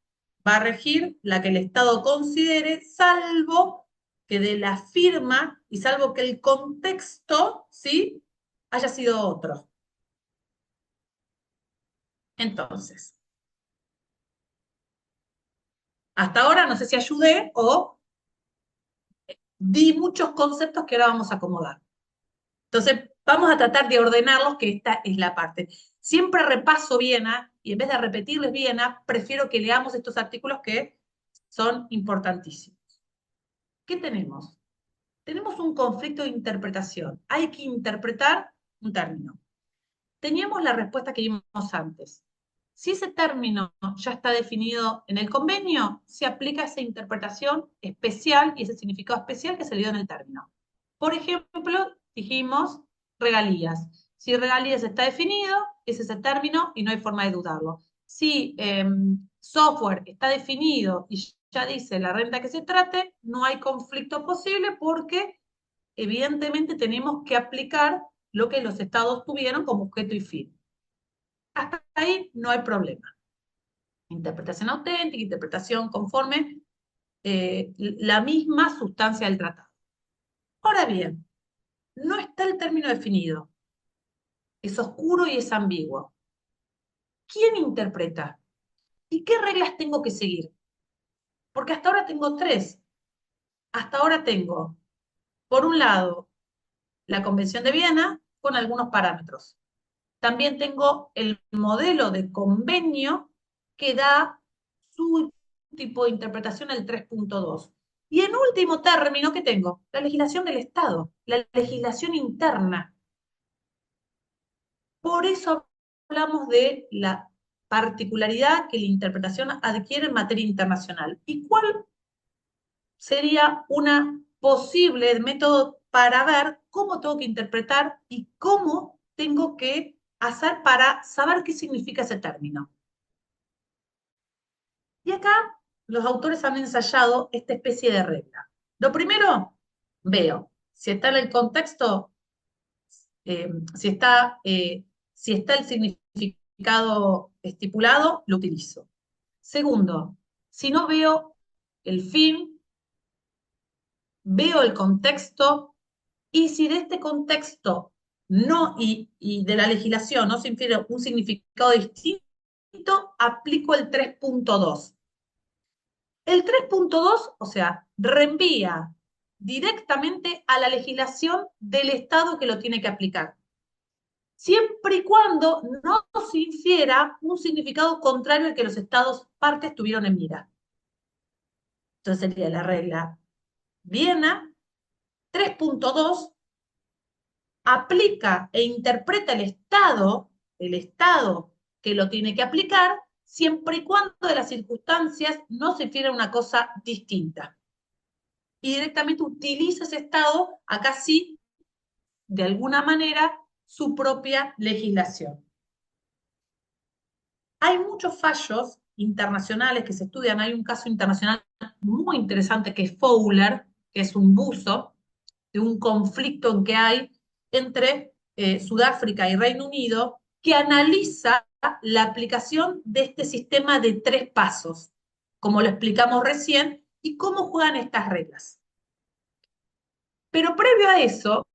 va a regir la que el Estado considere, salvo que de la firma y salvo que el contexto, ¿sí?, haya sido otro. Entonces, hasta ahora no sé si ayudé o di muchos conceptos que ahora vamos a acomodar. Entonces, vamos a tratar de ordenarlos, que esta es la parte. Siempre repaso Viena, y en vez de repetirles Viena, prefiero que leamos estos artículos que son importantísimos. ¿Qué tenemos? Tenemos un conflicto de interpretación. Hay que interpretar un término. Teníamos la respuesta que vimos antes. Si ese término ya está definido en el convenio, se aplica esa interpretación especial y ese significado especial que se le dio en el término. Por ejemplo, dijimos regalías. Si regalías está definido, es ese término y no hay forma de dudarlo. Si software está definido y ya dice la renta que se trate, no hay conflicto posible porque evidentemente tenemos que aplicar lo que los estados tuvieron como objeto y fin. Hasta ahí no hay problema. Interpretación auténtica, interpretación conforme la misma sustancia del tratado. Ahora bien, no está el término definido. Es oscuro y es ambiguo. ¿Quién interpreta? ¿Y qué reglas tengo que seguir? Porque hasta ahora tengo tres. Hasta ahora tengo, por un lado, la Convención de Viena con algunos parámetros. También tengo el modelo de convenio que da su tipo de interpretación al 3.2. Y en último término, ¿qué tengo? La legislación del Estado, la legislación interna. Por eso hablamos de la particularidad que la interpretación adquiere en materia internacional. ¿Y cuál sería una posible método para ver cómo tengo que interpretar y cómo tengo que hacer para saber qué significa ese término. Y acá los autores han ensayado esta especie de regla. Lo primero, veo si está en el contexto, si está el significado estipulado, lo utilizo. Segundo, si no veo el fin, veo el contexto, y si de este contexto no, y de la legislación no se infiere un significado distinto, aplico el 3.2. El 3.2, o sea, reenvía directamente a la legislación del Estado que lo tiene que aplicar, siempre y cuando no se infiera un significado contrario al que los Estados partes tuvieron en mira. Entonces sería la regla Viena 3.2, aplica e interpreta el Estado que lo tiene que aplicar, siempre y cuando de las circunstancias no se infiera una cosa distinta. Y directamente utiliza ese Estado, acá sí, de alguna manera, su propia legislación. Hay muchos fallos internacionales que se estudian. Hay un caso internacional muy interesante que es Fowler, que es un buzo de un conflicto en que hay entre Sudáfrica y Reino Unido, que analiza la aplicación de este sistema de 3 pasos, como lo explicamos recién, y cómo juegan estas reglas. Pero previo a eso,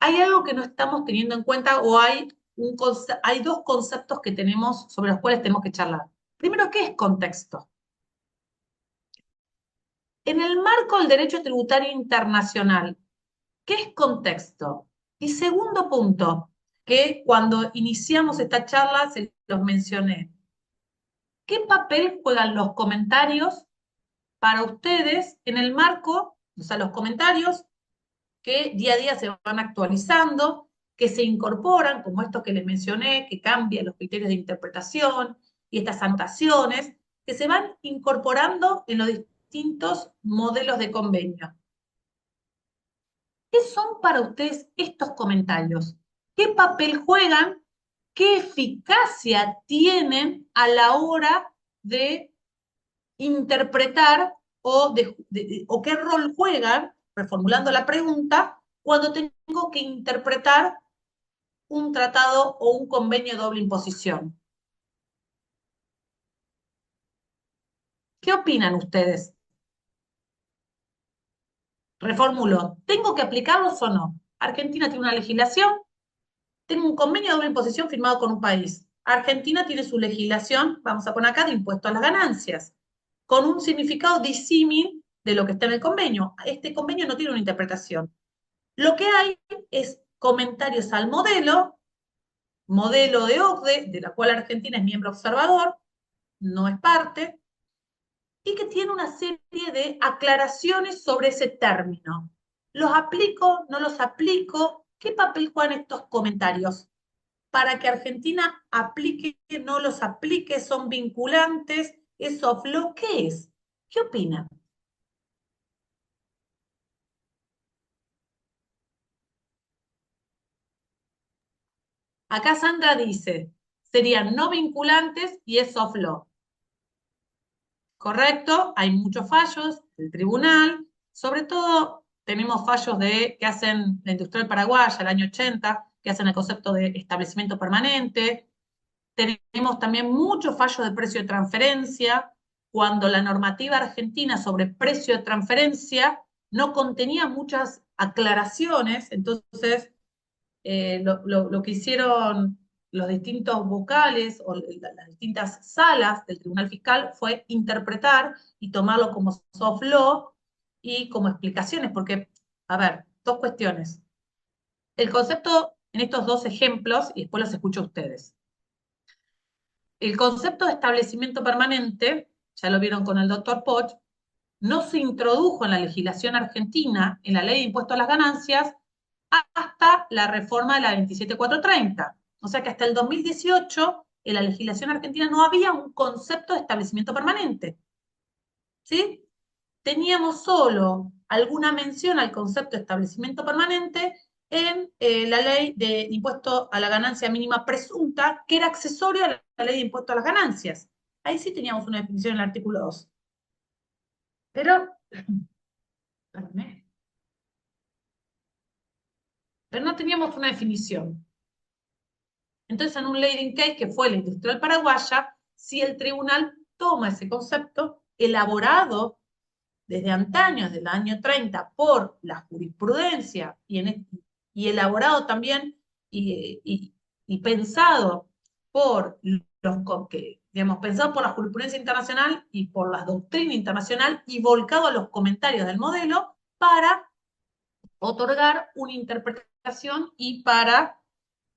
hay algo que no estamos teniendo en cuenta, o hay 2 conceptos que tenemos sobre los cuales tenemos que charlar. Primero, ¿qué es contexto? En el marco del derecho tributario internacional, ¿qué es contexto? Y segundo punto, que cuando iniciamos esta charla se los mencioné. ¿Qué papel juegan los comentarios para ustedes en el marco, o sea, los comentarios que día a día se van actualizando, que se incorporan, como estos que les mencioné, que cambian los criterios de interpretación y estas anotaciones, que se van incorporando en los distintos modelos de convenio? ¿Qué son para ustedes estos comentarios? ¿Qué papel juegan? ¿Qué eficacia tienen a la hora de interpretar o qué rol juegan, reformulando la pregunta, cuando tengo que interpretar un tratado o un convenio de doble imposición? ¿Qué opinan ustedes? Reformulo, ¿tengo que aplicarlos o no? Argentina tiene una legislación, tengo un convenio de doble imposición firmado con un país. Argentina tiene su legislación, vamos a poner acá, de impuesto a las ganancias, con un significado disímil de lo que está en el convenio. Este convenio no tiene una interpretación. Lo que hay es comentarios al modelo de OCDE, de la cual Argentina es miembro observador, no es parte, y que tiene una serie de aclaraciones sobre ese término. ¿Los aplico? ¿No los aplico? ¿Qué papel juegan estos comentarios? Para que Argentina aplique, no los aplique, son vinculantes, es soft law, ¿qué es? ¿Qué opinan? Acá Sandra dice, serían no vinculantes y es soft law. Correcto, hay muchos fallos del tribunal, sobre todo tenemos fallos que hacen la Industrial Paraguaya, el año 80, que hacen el concepto de establecimiento permanente. Tenemos también muchos fallos de precio de transferencia, cuando la normativa argentina sobre precio de transferencia no contenía muchas aclaraciones. Entonces lo que hicieron los distintos vocales o las distintas salas del Tribunal Fiscal fue interpretar y tomarlo como soft law y como explicaciones, porque, a ver, 2 cuestiones. El concepto en estos 2 ejemplos, y después los escucho a ustedes. El concepto de establecimiento permanente, ya lo vieron con el doctor Poch, no se introdujo en la legislación argentina, en la ley de impuesto a las ganancias, hasta la reforma de la 27430. O sea que hasta el 2018, en la legislación argentina no había un concepto de establecimiento permanente. ¿Sí? teníamos solo alguna mención al concepto de establecimiento permanente en la ley de impuesto a la ganancia mínima presunta, que era accesoria a la ley de impuesto a las ganancias. Ahí sí teníamos una definición en el artículo 2. Pero, espérame. Pero no teníamos una definición. Entonces, en un leading case, que fue la industrial paraguaya, si el tribunal toma ese concepto elaborado desde antaño, desde el año 30, por la jurisprudencia y elaborado también y pensado por pensado por la jurisprudencia internacional y por la doctrina internacional y volcado a los comentarios del modelo para otorgar una interpretación y para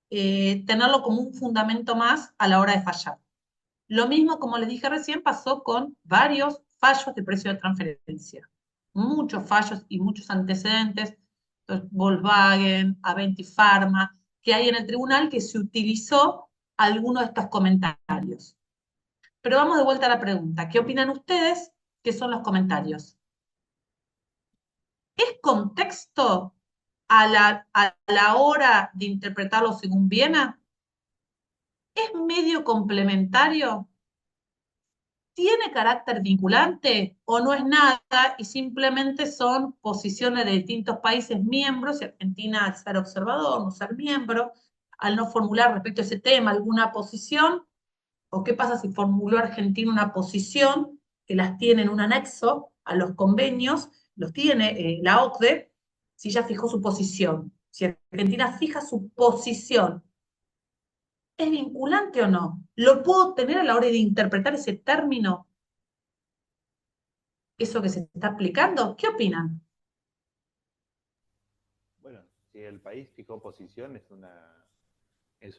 tenerlo como un fundamento más a la hora de fallar. Lo mismo, como les dije recién, pasó con varios fallos de precio de transferencia. Muchos fallos y muchos antecedentes, Volkswagen, Aventi Pharma, que hay en el tribunal que se utilizó alguno de estos comentarios. Pero vamos de vuelta a la pregunta. ¿Qué opinan ustedes? ¿Qué son los comentarios? ¿Es contexto a la hora de interpretarlo según Viena? ¿Es medio complementario? ¿Tiene carácter vinculante o no es nada y simplemente son posiciones de distintos países miembros? Y Argentina, al ser observador, no ser miembro, al no formular respecto a ese tema alguna posición, ¿o qué pasa si formuló Argentina una posición que las tiene en un anexo a los convenios, los tiene la OCDE, si ya fijó su posición? Si Argentina fija su posición, ¿es vinculante o no? ¿Lo puedo tener a la hora de interpretar ese término? ¿Eso que se está aplicando? ¿Qué opinan?
Bueno, si el país fijó posición, es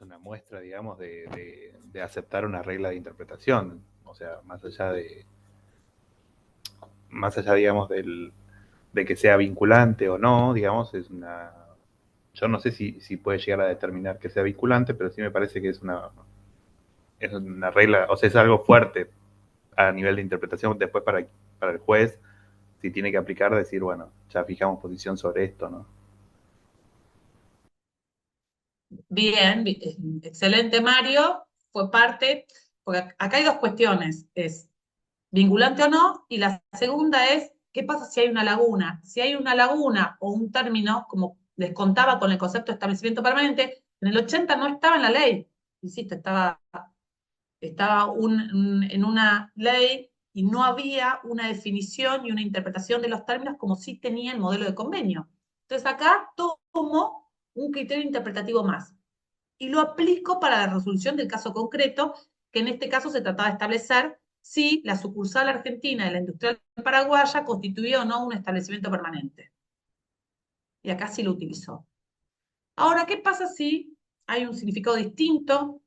una muestra, digamos, de aceptar una regla de interpretación. O sea, más allá, digamos, de que sea vinculante o no, digamos, es una... Yo no sé si puede llegar a determinar que sea vinculante, pero sí me parece que es una regla, o sea, es algo fuerte a nivel de interpretación después para el juez, si tiene que aplicar, decir, bueno, ya fijamos posición sobre esto, ¿no?
Bien, excelente Mario, fue parte, porque acá hay dos cuestiones, es vinculante o no, y la segunda es, ¿qué pasa si hay una laguna? Si hay una laguna o un término, como les contaba con el concepto de establecimiento permanente, en el 80 no estaba en la ley, insisto, estaba en una ley y no había una definición y una interpretación de los términos como sí tenía el modelo de convenio. Entonces acá tomo un criterio interpretativo más y lo aplico para la resolución del caso concreto, que en este caso se trataba de establecer si la sucursal argentina de la industrial paraguaya constituía o no un establecimiento permanente. Y acá sí lo utilizó. Ahora, ¿qué pasa si hay un significado distinto?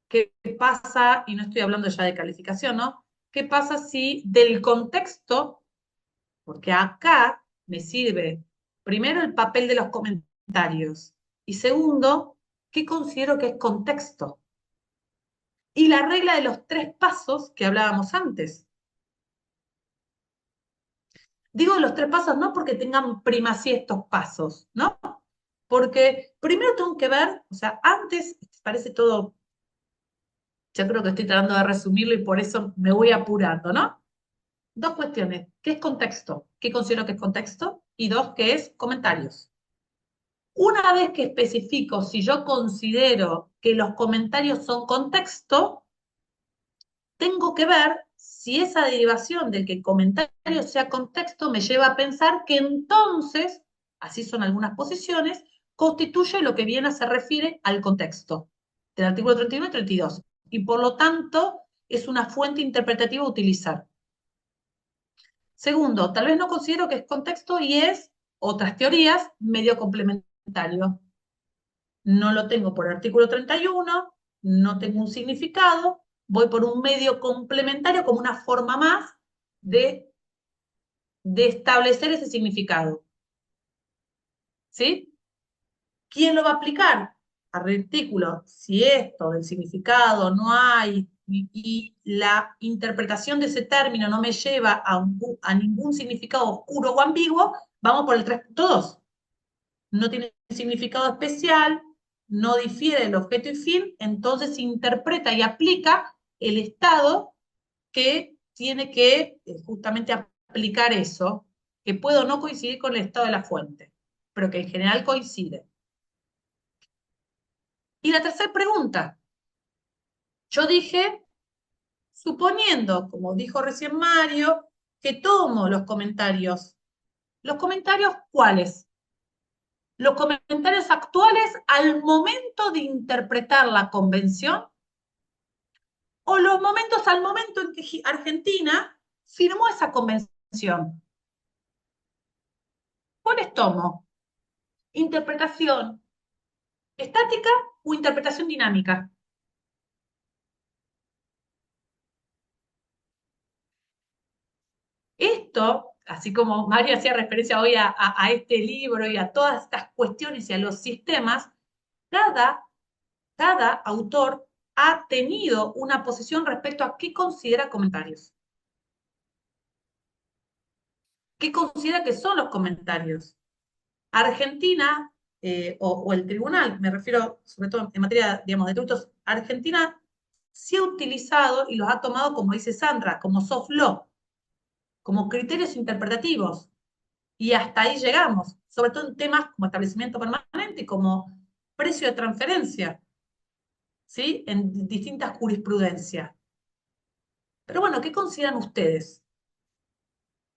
¿Qué pasa? Y no estoy hablando ya de calificación, ¿no? ¿Qué pasa si del contexto, porque acá me sirve primero el papel de los comentarios y segundo, ¿qué considero que es contexto? Y la regla de los 3 pasos que hablábamos antes. Digo los 3 pasos no porque tengan primacía estos pasos, ¿no? Porque primero tengo que ver, o sea, antes parece todo, yo creo que estoy tratando de resumirlo y por eso me voy apurando, ¿no? 2 cuestiones. ¿Qué es contexto? ¿Qué considero que es contexto? Y 2, ¿qué es comentarios? Una vez que especifico si yo considero que los comentarios son contexto, tengo que ver si esa derivación de que el comentario sea contexto me lleva a pensar que entonces, así son algunas posiciones, constituye lo que viene a se refiere al contexto del artículo 31 y 32. Y por lo tanto, es una fuente interpretativa a utilizar. Segundo, tal vez no considero que es contexto y es, otras teorías, medio complementario. No lo tengo por artículo 31, no tengo un significado, voy por un medio complementario como una forma más de establecer ese significado. ¿Sí? ¿Quién lo va a aplicar? artículo, si esto del significado no hay y la interpretación de ese término no me lleva a ningún significado oscuro o ambiguo, vamos por el 3.2. No tiene significado especial, no difiere del objeto y fin, entonces se interpreta y aplica el estado que tiene que justamente aplicar eso, que puede o no coincidir con el estado de la fuente, pero que en general coincide. Y la tercera pregunta, yo dije, suponiendo, como dijo recién Mario, que tomo los comentarios ¿cuáles? Los comentarios actuales al momento de interpretar la convención o los momentos al momento en que Argentina firmó esa convención. ¿Cuáles tomo? ¿Interpretación estática o interpretación dinámica? Esto, así como Mario hacía referencia hoy a este libro y a todas estas cuestiones y a los sistemas, cada autor ha tenido una posición respecto a qué considera comentarios. ¿Qué considera que son los comentarios? Argentina, o el tribunal, me refiero sobre todo en materia, digamos, de tributos, Argentina sí ha utilizado y los ha tomado, como dice Sandra, como soft law, como criterios interpretativos. Y hasta ahí llegamos, sobre todo en temas como establecimiento permanente y como precio de transferencia, ¿sí? En distintas jurisprudencias. Pero bueno, ¿qué consideran ustedes?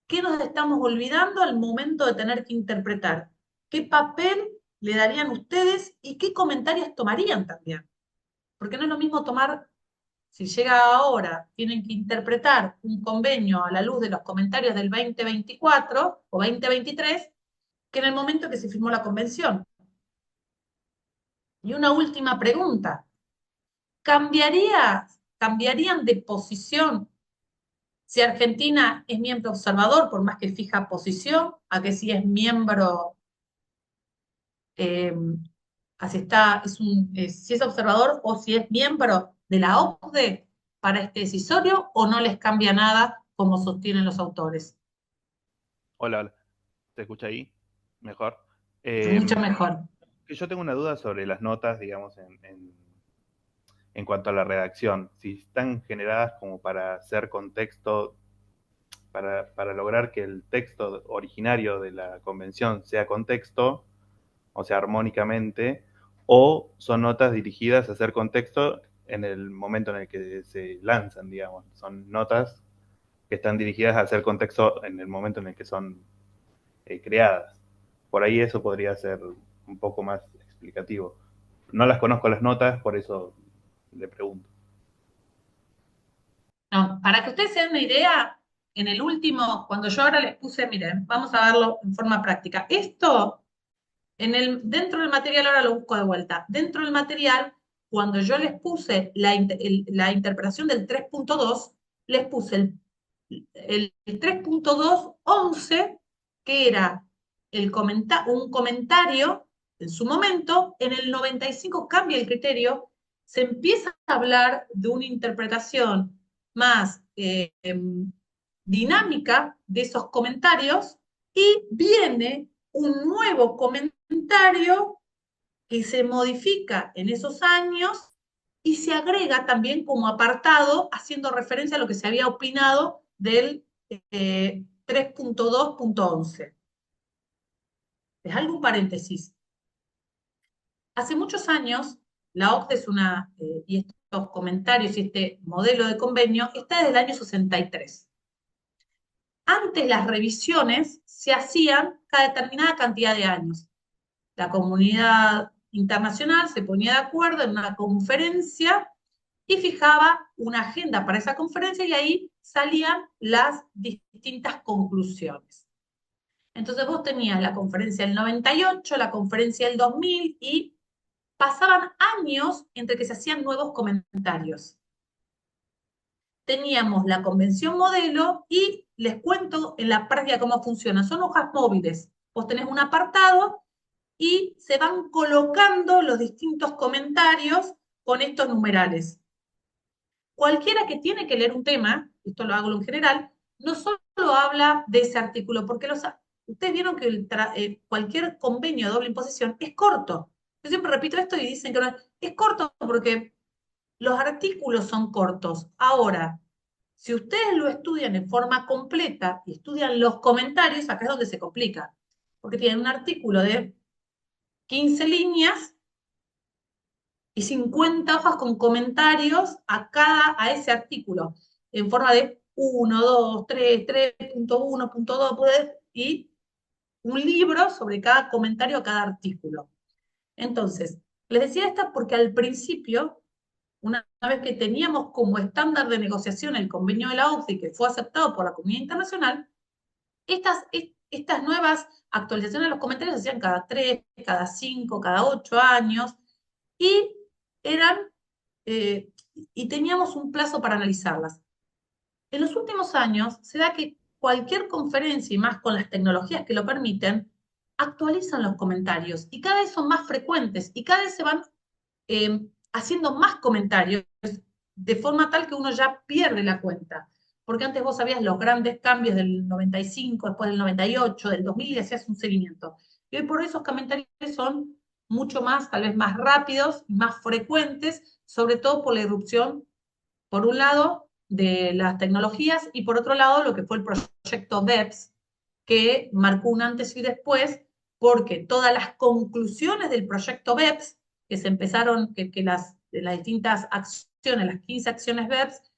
¿Qué nos estamos olvidando al momento de tener que interpretar? ¿Qué papel le darían ustedes y qué comentarios tomarían también? Porque no es lo mismo tomar, si llega ahora, tienen que interpretar un convenio a la luz de los comentarios del 2024 o 2023, que en el momento que se firmó la convención. Y una última pregunta. ¿Cambiarían de posición si Argentina es miembro observador, por más que fija posición, a que si es miembro, si es observador o si es miembro de la OCDE para este decisorio, o no les cambia nada, como sostienen los autores?
Hola, hola. ¿Se escucha ahí? Mejor.
Mucho mejor.
Yo tengo una duda sobre las notas, digamos, en cuanto a la redacción. Si están generadas como para hacer contexto, para lograr que el texto originario de la convención sea contexto, o sea, armónicamente, o son notas dirigidas a hacer contexto en el momento en el que se lanzan, digamos. Son notas que están dirigidas a hacer contexto en el momento en el que son creadas. Por ahí eso podría ser un poco más explicativo. No las conozco las notas, por eso le pregunto.
No, para que ustedes se den una idea, en el último, cuando yo ahora les puse, miren, vamos a verlo en forma práctica. Esto, dentro del material, ahora lo busco de vuelta. Dentro del material, cuando yo les puse la interpretación del 3.2, les puse el 3.2.11, que era un comentario en su momento. En el 95 cambia el criterio, se empieza a hablar de una interpretación más dinámica de esos comentarios, y viene un nuevo comentario que se modifica en esos años y se agrega también como apartado, haciendo referencia a lo que se había opinado del 3.2.11. Les hago un paréntesis. Hace muchos años, la OCDE y estos comentarios y este modelo de convenio está desde el año 63. Antes las revisiones se hacían cada determinada cantidad de años. La comunidad internacional se ponía de acuerdo en una conferencia y fijaba una agenda para esa conferencia, y ahí salían las distintas conclusiones. Entonces vos tenías la conferencia del 98, la conferencia del 2000, y pasaban años entre que se hacían nuevos comentarios. Teníamos la convención modelo y les cuento en la práctica cómo funciona. Son hojas móviles. Vos tenés un apartado y se van colocando los distintos comentarios con estos numerales. Cualquiera que tiene que leer un tema, esto lo hago en general, no solo habla de ese artículo, porque ustedes vieron que cualquier convenio de doble imposición es corto. Yo siempre repito esto y dicen que no es corto porque los artículos son cortos. Ahora, si ustedes lo estudian en forma completa y estudian los comentarios, acá es donde se complica. Porque tienen un artículo de 15 líneas y 50 hojas con comentarios a ese artículo, en forma de 1, 2, 3, 3.1, punto 2, y un libro sobre cada comentario a cada artículo. Entonces, les decía esta porque al principio, una vez que teníamos como estándar de negociación el convenio de la OCDE, que fue aceptado por la comunidad internacional, estas nuevas actualizaciones de los comentarios se hacían cada 3, cada 5, cada 8 años, y y teníamos un plazo para analizarlas. En los últimos años se da que cualquier conferencia, y más con las tecnologías que lo permiten, actualizan los comentarios y cada vez son más frecuentes y cada vez se van haciendo más comentarios de forma tal que uno ya pierde la cuenta. Porque antes vos sabías los grandes cambios del 95, después del 98, del 2000 y hacías un seguimiento. Y hoy por hoy esos comentarios son mucho más, tal vez más rápidos, más frecuentes, sobre todo por la irrupción, por un lado, de las tecnologías y por otro lado, lo que fue el proyecto BEPS, que marcó un antes y después, porque todas las conclusiones del proyecto BEPS, que se empezaron, que las distintas acciones, las 15 acciones BEPS,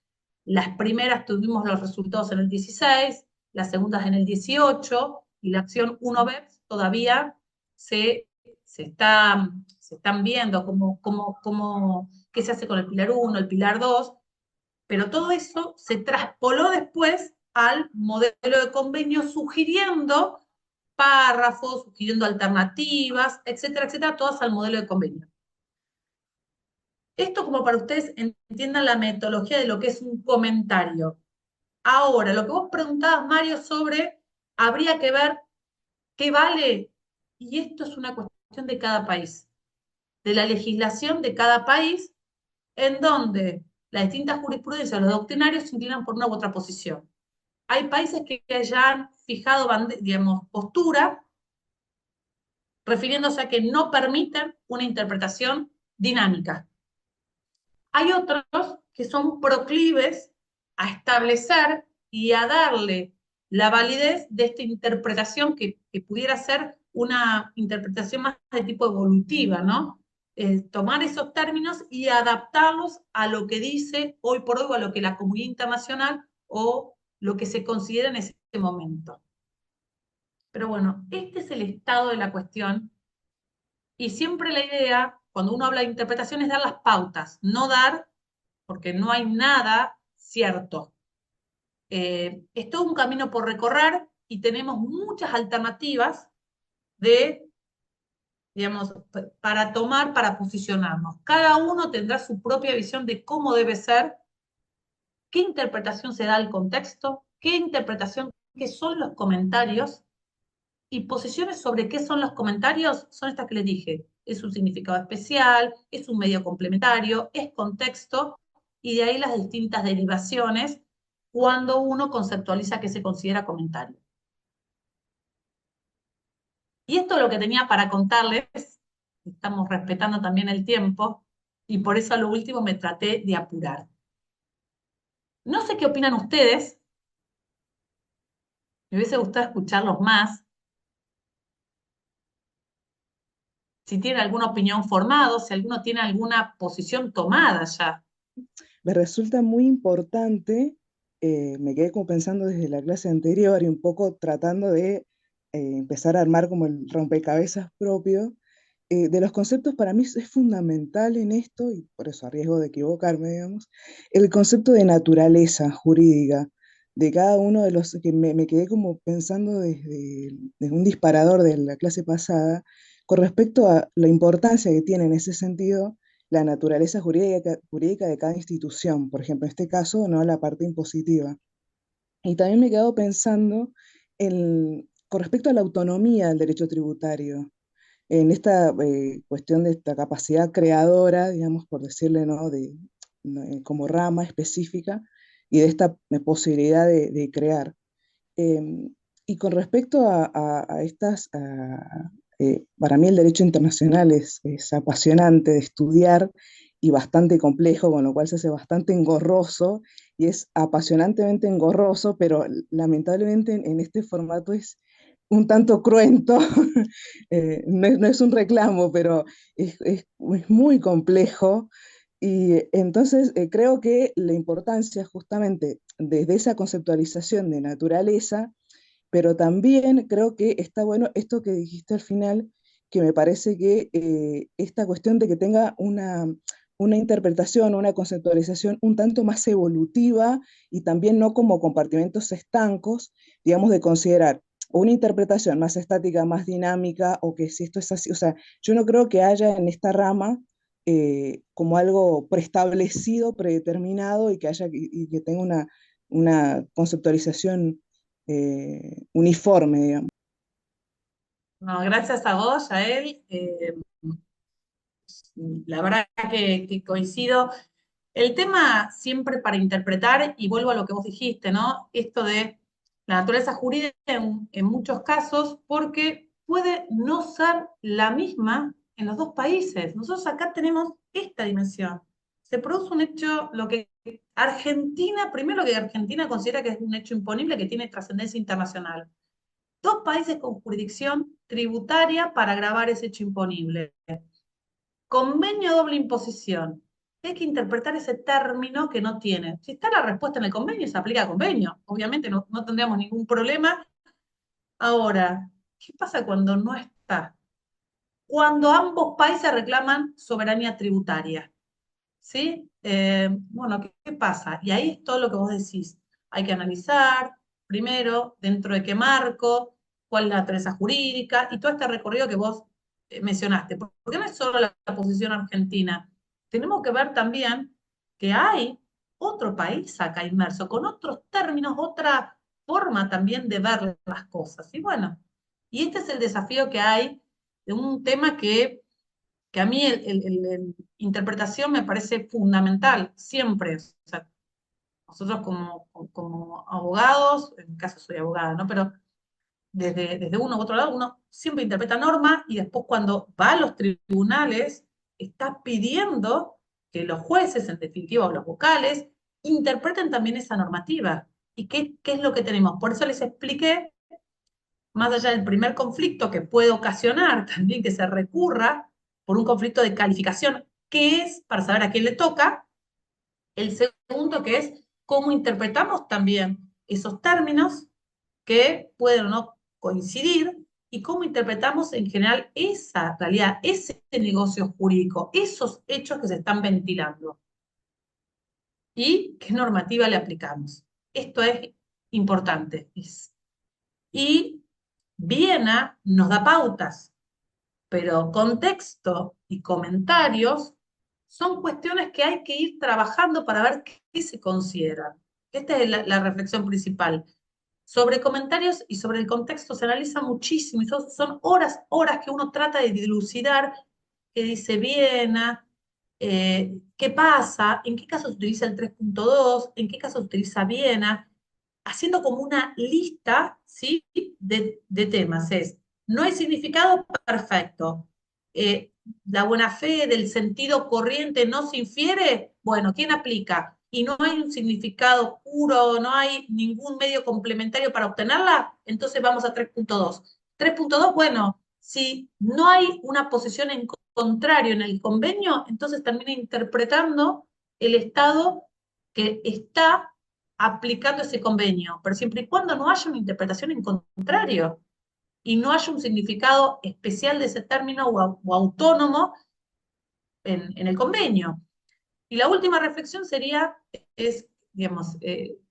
las primeras tuvimos los resultados en el 16, las segundas en el 18, y la acción 1 BEPS todavía se están viendo qué se hace con el pilar 1, el pilar 2, pero todo eso se traspoló después al modelo de convenio, sugiriendo párrafos, sugiriendo alternativas, etcétera, todas al modelo de convenio. Esto como para ustedes entiendan la metodología de lo que es un comentario. Ahora, lo que vos preguntabas, Mario, sobre habría que ver qué vale, y esto es una cuestión de cada país, de la legislación de cada país, en donde las distintas jurisprudencias, los doctrinarios se inclinan por una u otra posición. Hay países que ya han fijado, digamos, postura, refiriéndose a que no permiten una interpretación dinámica. Hay otros que son proclives a establecer y a darle la validez de esta interpretación que pudiera ser una interpretación más de tipo evolutiva, ¿no? Tomar esos términos y adaptarlos a lo que dice hoy por hoy, o a lo que la comunidad internacional o lo que se considera en ese momento. Pero bueno, este es el estado de la cuestión, y siempre la idea, cuando uno habla de interpretación, es dar las pautas, no dar, porque no hay nada cierto. Es todo un camino por recorrer y tenemos muchas alternativas digamos, para tomar, para posicionarnos. Cada uno tendrá su propia visión de cómo debe ser, qué interpretación se da al contexto, qué son los comentarios, y posiciones sobre qué son los comentarios son estas que les dije. Es un significado especial, es un medio complementario, es contexto, y de ahí las distintas derivaciones cuando uno conceptualiza qué se considera comentario. Y esto es lo que tenía para contarles. Estamos respetando también el tiempo, y por eso a lo último me traté de apurar. No sé qué opinan ustedes. Me hubiese gustado escucharlos más. Si tienen alguna opinión formada, si alguno tiene alguna posición tomada ya.
Me resulta muy importante, me quedé como pensando desde la clase anterior y un poco tratando de empezar a armar como el rompecabezas propio. De los conceptos, para mí es fundamental en esto, y por eso a riesgo de equivocarme, digamos, el concepto de naturaleza jurídica de cada uno de los que me quedé como pensando desde un disparador de la clase pasada, con respecto a la importancia que tiene en ese sentido la naturaleza jurídica de cada institución, por ejemplo, en este caso, ¿no?, la parte impositiva. Y también me he quedado pensando con respecto a la autonomía del derecho tributario. en esta cuestión de esta capacidad creadora, digamos, por decirle, ¿no? Como rama específica, y de esta posibilidad de crear. Y con respecto a estas, para mí el derecho internacional es apasionante de estudiar y bastante complejo, con lo cual se hace bastante engorroso, y es apasionantemente engorroso, pero lamentablemente en este formato es un tanto cruento. No es un reclamo, pero es muy complejo. Y entonces creo que la importancia justamente desde esa conceptualización de naturaleza, pero también creo que está bueno esto que dijiste al final, que me parece que esta cuestión de que tenga una interpretación, una conceptualización un tanto más evolutiva, y también no como compartimentos estancos, digamos, de considerar una interpretación más estática, más dinámica, o que si esto es así, o sea, yo no creo que haya en esta rama como algo preestablecido, predeterminado, y y que tenga una conceptualización uniforme, digamos.
No, gracias a vos, Yael. La verdad que coincido. El tema siempre para interpretar, y vuelvo a lo que vos dijiste, ¿no? Esto de la naturaleza jurídica en muchos casos, porque puede no ser la misma en los dos países. Nosotros acá tenemos esta dimensión. Se produce un hecho, lo que Argentina, primero lo que Argentina considera que es un hecho imponible que tiene trascendencia internacional. Dos países con jurisdicción tributaria para gravar ese hecho imponible. Convenio de doble imposición. Hay que interpretar ese término que no tiene. Si está la respuesta en el convenio, se aplica a convenio. Obviamente no tendríamos ningún problema. Ahora, ¿qué pasa cuando no está? Cuando ambos países reclaman soberanía tributaria. ¿Sí? Bueno, ¿qué pasa? Y ahí es todo lo que vos decís. Hay que analizar, primero, dentro de qué marco, cuál es la naturaleza jurídica, y todo este recorrido que vos mencionaste. Porque no es solo la posición argentina. Tenemos que ver también que hay otro país acá inmerso, con otros términos, otra forma también de ver las cosas. Y bueno, y este es el desafío que hay de un tema que a mí el interpretación me parece fundamental, siempre. O sea, nosotros como abogados, en mi caso soy abogada, ¿no? Pero desde uno u otro lado, uno siempre interpreta norma, y después cuando va a los tribunales, está pidiendo que los jueces, en definitiva, o los vocales, interpreten también esa normativa. ¿Y qué es lo que tenemos? Por eso les expliqué, más allá del primer conflicto que puede ocasionar también que se recurra por un conflicto de calificación, que es para saber a quién le toca, el segundo que es cómo interpretamos también esos términos que pueden o no coincidir, y cómo interpretamos en general esa realidad, ese negocio jurídico, esos hechos que se están ventilando, y qué normativa le aplicamos. Esto es importante. Y Viena nos da pautas, pero contexto y comentarios son cuestiones que hay que ir trabajando para ver qué se considera. Esta es la reflexión principal. Sobre comentarios y sobre el contexto se analiza muchísimo, y son horas que uno trata de dilucidar qué dice Viena, qué pasa, en qué caso se utiliza el 3.2, en qué caso se utiliza Viena, haciendo como una lista, ¿sí?, de temas. No hay significado, perfecto. La buena fe del sentido corriente no se infiere, bueno, ¿quién aplica? Y no hay un significado puro, no hay ningún medio complementario para obtenerla, entonces vamos a 3.2. 3.2, bueno, si no hay una posición en contrario en el convenio, entonces termina interpretando el Estado que está aplicando ese convenio, pero siempre y cuando no haya una interpretación en contrario y no haya un significado especial de ese término o autónomo en el convenio. Y la última reflexión digamos,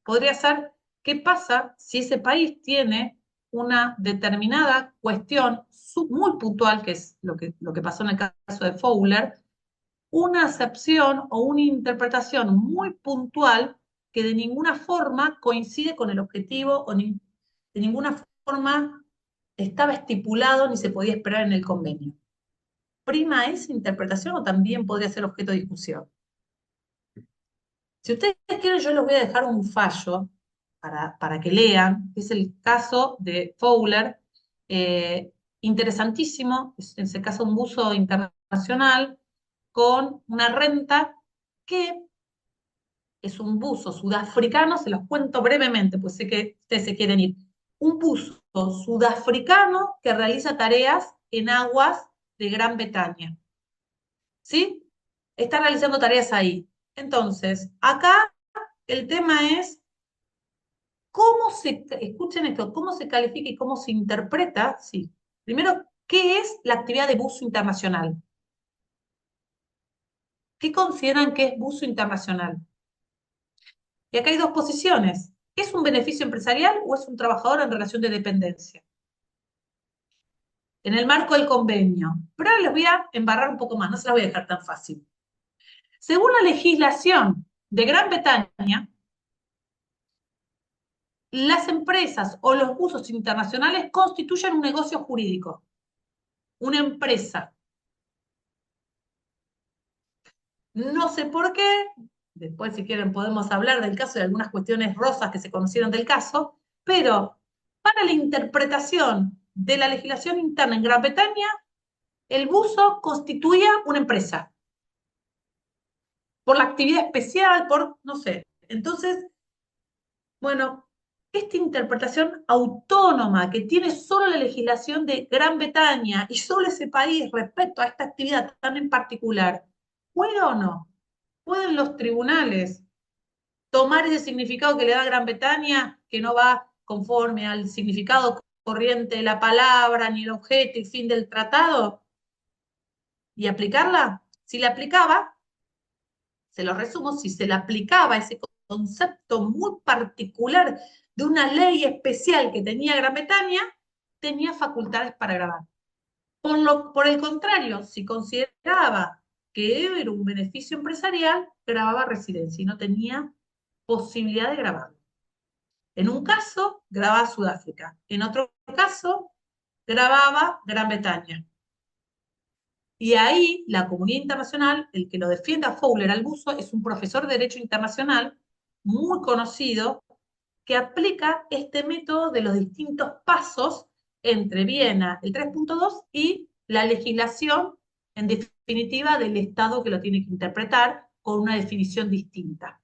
podría ser, ¿qué pasa si ese país tiene una determinada cuestión muy puntual, que es lo que pasó en el caso de Fowler, una acepción o una interpretación muy puntual que de ninguna forma coincide con el objetivo, o de ninguna forma estaba estipulado ni se podía esperar en el convenio? prima esa interpretación o también podría ser objeto de discusión? Si ustedes quieren, yo les voy a dejar un fallo para que lean, que es el caso de Fowler, interesantísimo, es en ese caso un buzo internacional con una renta que es un buzo sudafricano, se los cuento brevemente, pues sé que ustedes se quieren ir. Un buzo sudafricano que realiza tareas en aguas de Gran Bretaña. ¿Sí? Está realizando tareas ahí. Entonces, acá el tema es escuchen esto, cómo se califica y cómo se interpreta. Sí. Primero, ¿qué es la actividad de buzo internacional? ¿Qué consideran que es buzo internacional? Y acá hay dos posiciones. ¿Es un beneficio empresarial o es un trabajador en relación de dependencia? En el marco del convenio. Pero ahora les voy a embarrar un poco más, no se las voy a dejar tan fácil. Según la legislación de Gran Bretaña, las empresas o los buzos internacionales constituyen un negocio jurídico, una empresa. No sé por qué, después si quieren podemos hablar del caso y algunas cuestiones rosas que se conocieron del caso, pero para la interpretación de la legislación interna en Gran Bretaña, el buzo constituía una empresa, por la actividad especial, por, no sé. Entonces, bueno, esta interpretación autónoma que tiene solo la legislación de Gran Bretaña y solo ese país respecto a esta actividad tan en particular, ¿puede o no? ¿Pueden los tribunales tomar ese significado que le da Gran Bretaña, que no va conforme al significado corriente de la palabra, ni el objeto y fin del tratado, y aplicarla? Si la aplicaba, se lo resumo, si se le aplicaba ese concepto muy particular de una ley especial que tenía Gran Bretaña, tenía facultades para grabar. Por el contrario, si consideraba que era un beneficio empresarial, grababa residencia y no tenía posibilidad de grabarlo. En un caso, grababa Sudáfrica. En otro caso, grababa Gran Bretaña. Y ahí la comunidad internacional, el que lo defiende a Fowler al buzo, es un profesor de Derecho Internacional muy conocido que aplica este método de los distintos pasos entre Viena, el 3.2, y la legislación, en definitiva, del Estado que lo tiene que interpretar con una definición distinta.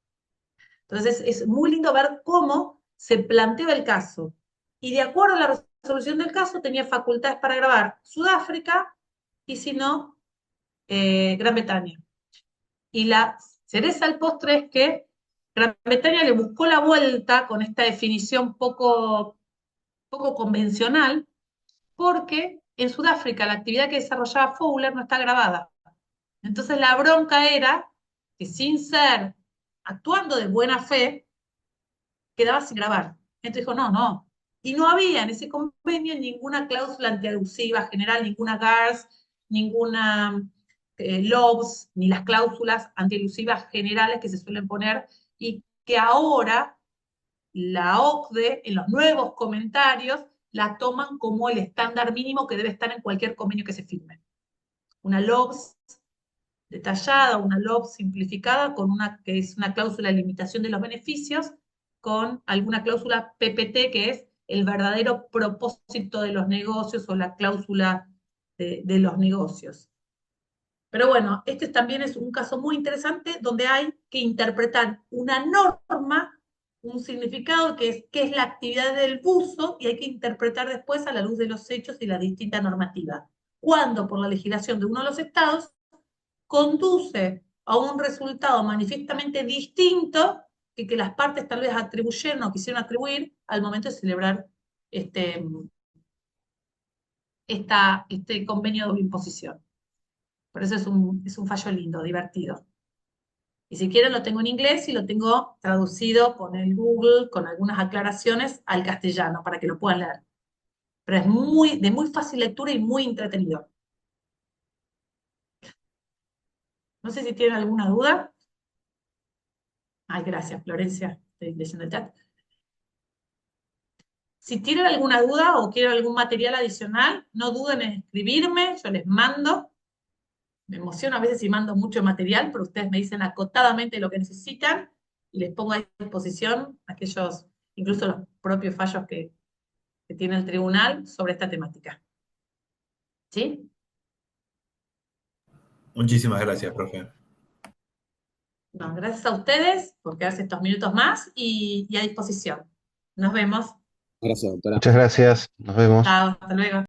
Entonces, es muy lindo ver cómo se planteó el caso. Y de acuerdo a la resolución del caso, tenía facultades para grabar Sudáfrica y si no, Gran Bretaña. Y la cereza al postre es que Gran Bretaña le buscó la vuelta con esta definición poco convencional, porque en Sudáfrica la actividad que desarrollaba Fowler no está grabada. Entonces la bronca era que sin ser, actuando de buena fe, quedaba sin grabar. Entonces dijo, no. Y no había en ese convenio ninguna cláusula antiabusiva general, ninguna GARS, ninguna LOBS, ni las cláusulas antiabusivas generales que se suelen poner y que ahora la OCDE, en los nuevos comentarios, la toman como el estándar mínimo que debe estar en cualquier convenio que se firme. Una LOBS detallada, una LOBS simplificada, con una que es una cláusula de limitación de los beneficios, con alguna cláusula PPT, que es el verdadero propósito de los negocios o la cláusula de los negocios. Pero bueno, este también es un caso muy interesante donde hay que interpretar una norma, un significado que es la actividad del buzo, y hay que interpretar después a la luz de los hechos y la distinta normativa. Cuando por la legislación de uno de los estados conduce a un resultado manifiestamente distinto que las partes tal vez atribuyeron o quisieron atribuir al momento de celebrar este convenio de imposición. Por eso es un fallo lindo, divertido. Y si quieren lo tengo en inglés y lo tengo traducido con el Google, con algunas aclaraciones al castellano para que lo puedan leer. Pero es de muy fácil lectura y muy entretenido. No sé si tienen alguna duda. Ay, gracias, Florencia. Estoy leyendo el chat. Si tienen alguna duda o quieren algún material adicional, no duden en escribirme, yo les mando. me emociono a veces y mando mucho material, pero ustedes me dicen acotadamente lo que necesitan y les pongo a disposición aquellos, incluso los propios fallos que tiene el tribunal sobre esta temática. ¿Sí?
Muchísimas gracias, profe.
No, gracias a ustedes por quedarse estos minutos más y a disposición. Nos vemos.
Gracias, doctora.
Muchas gracias. Nos vemos.
Chao, hasta luego.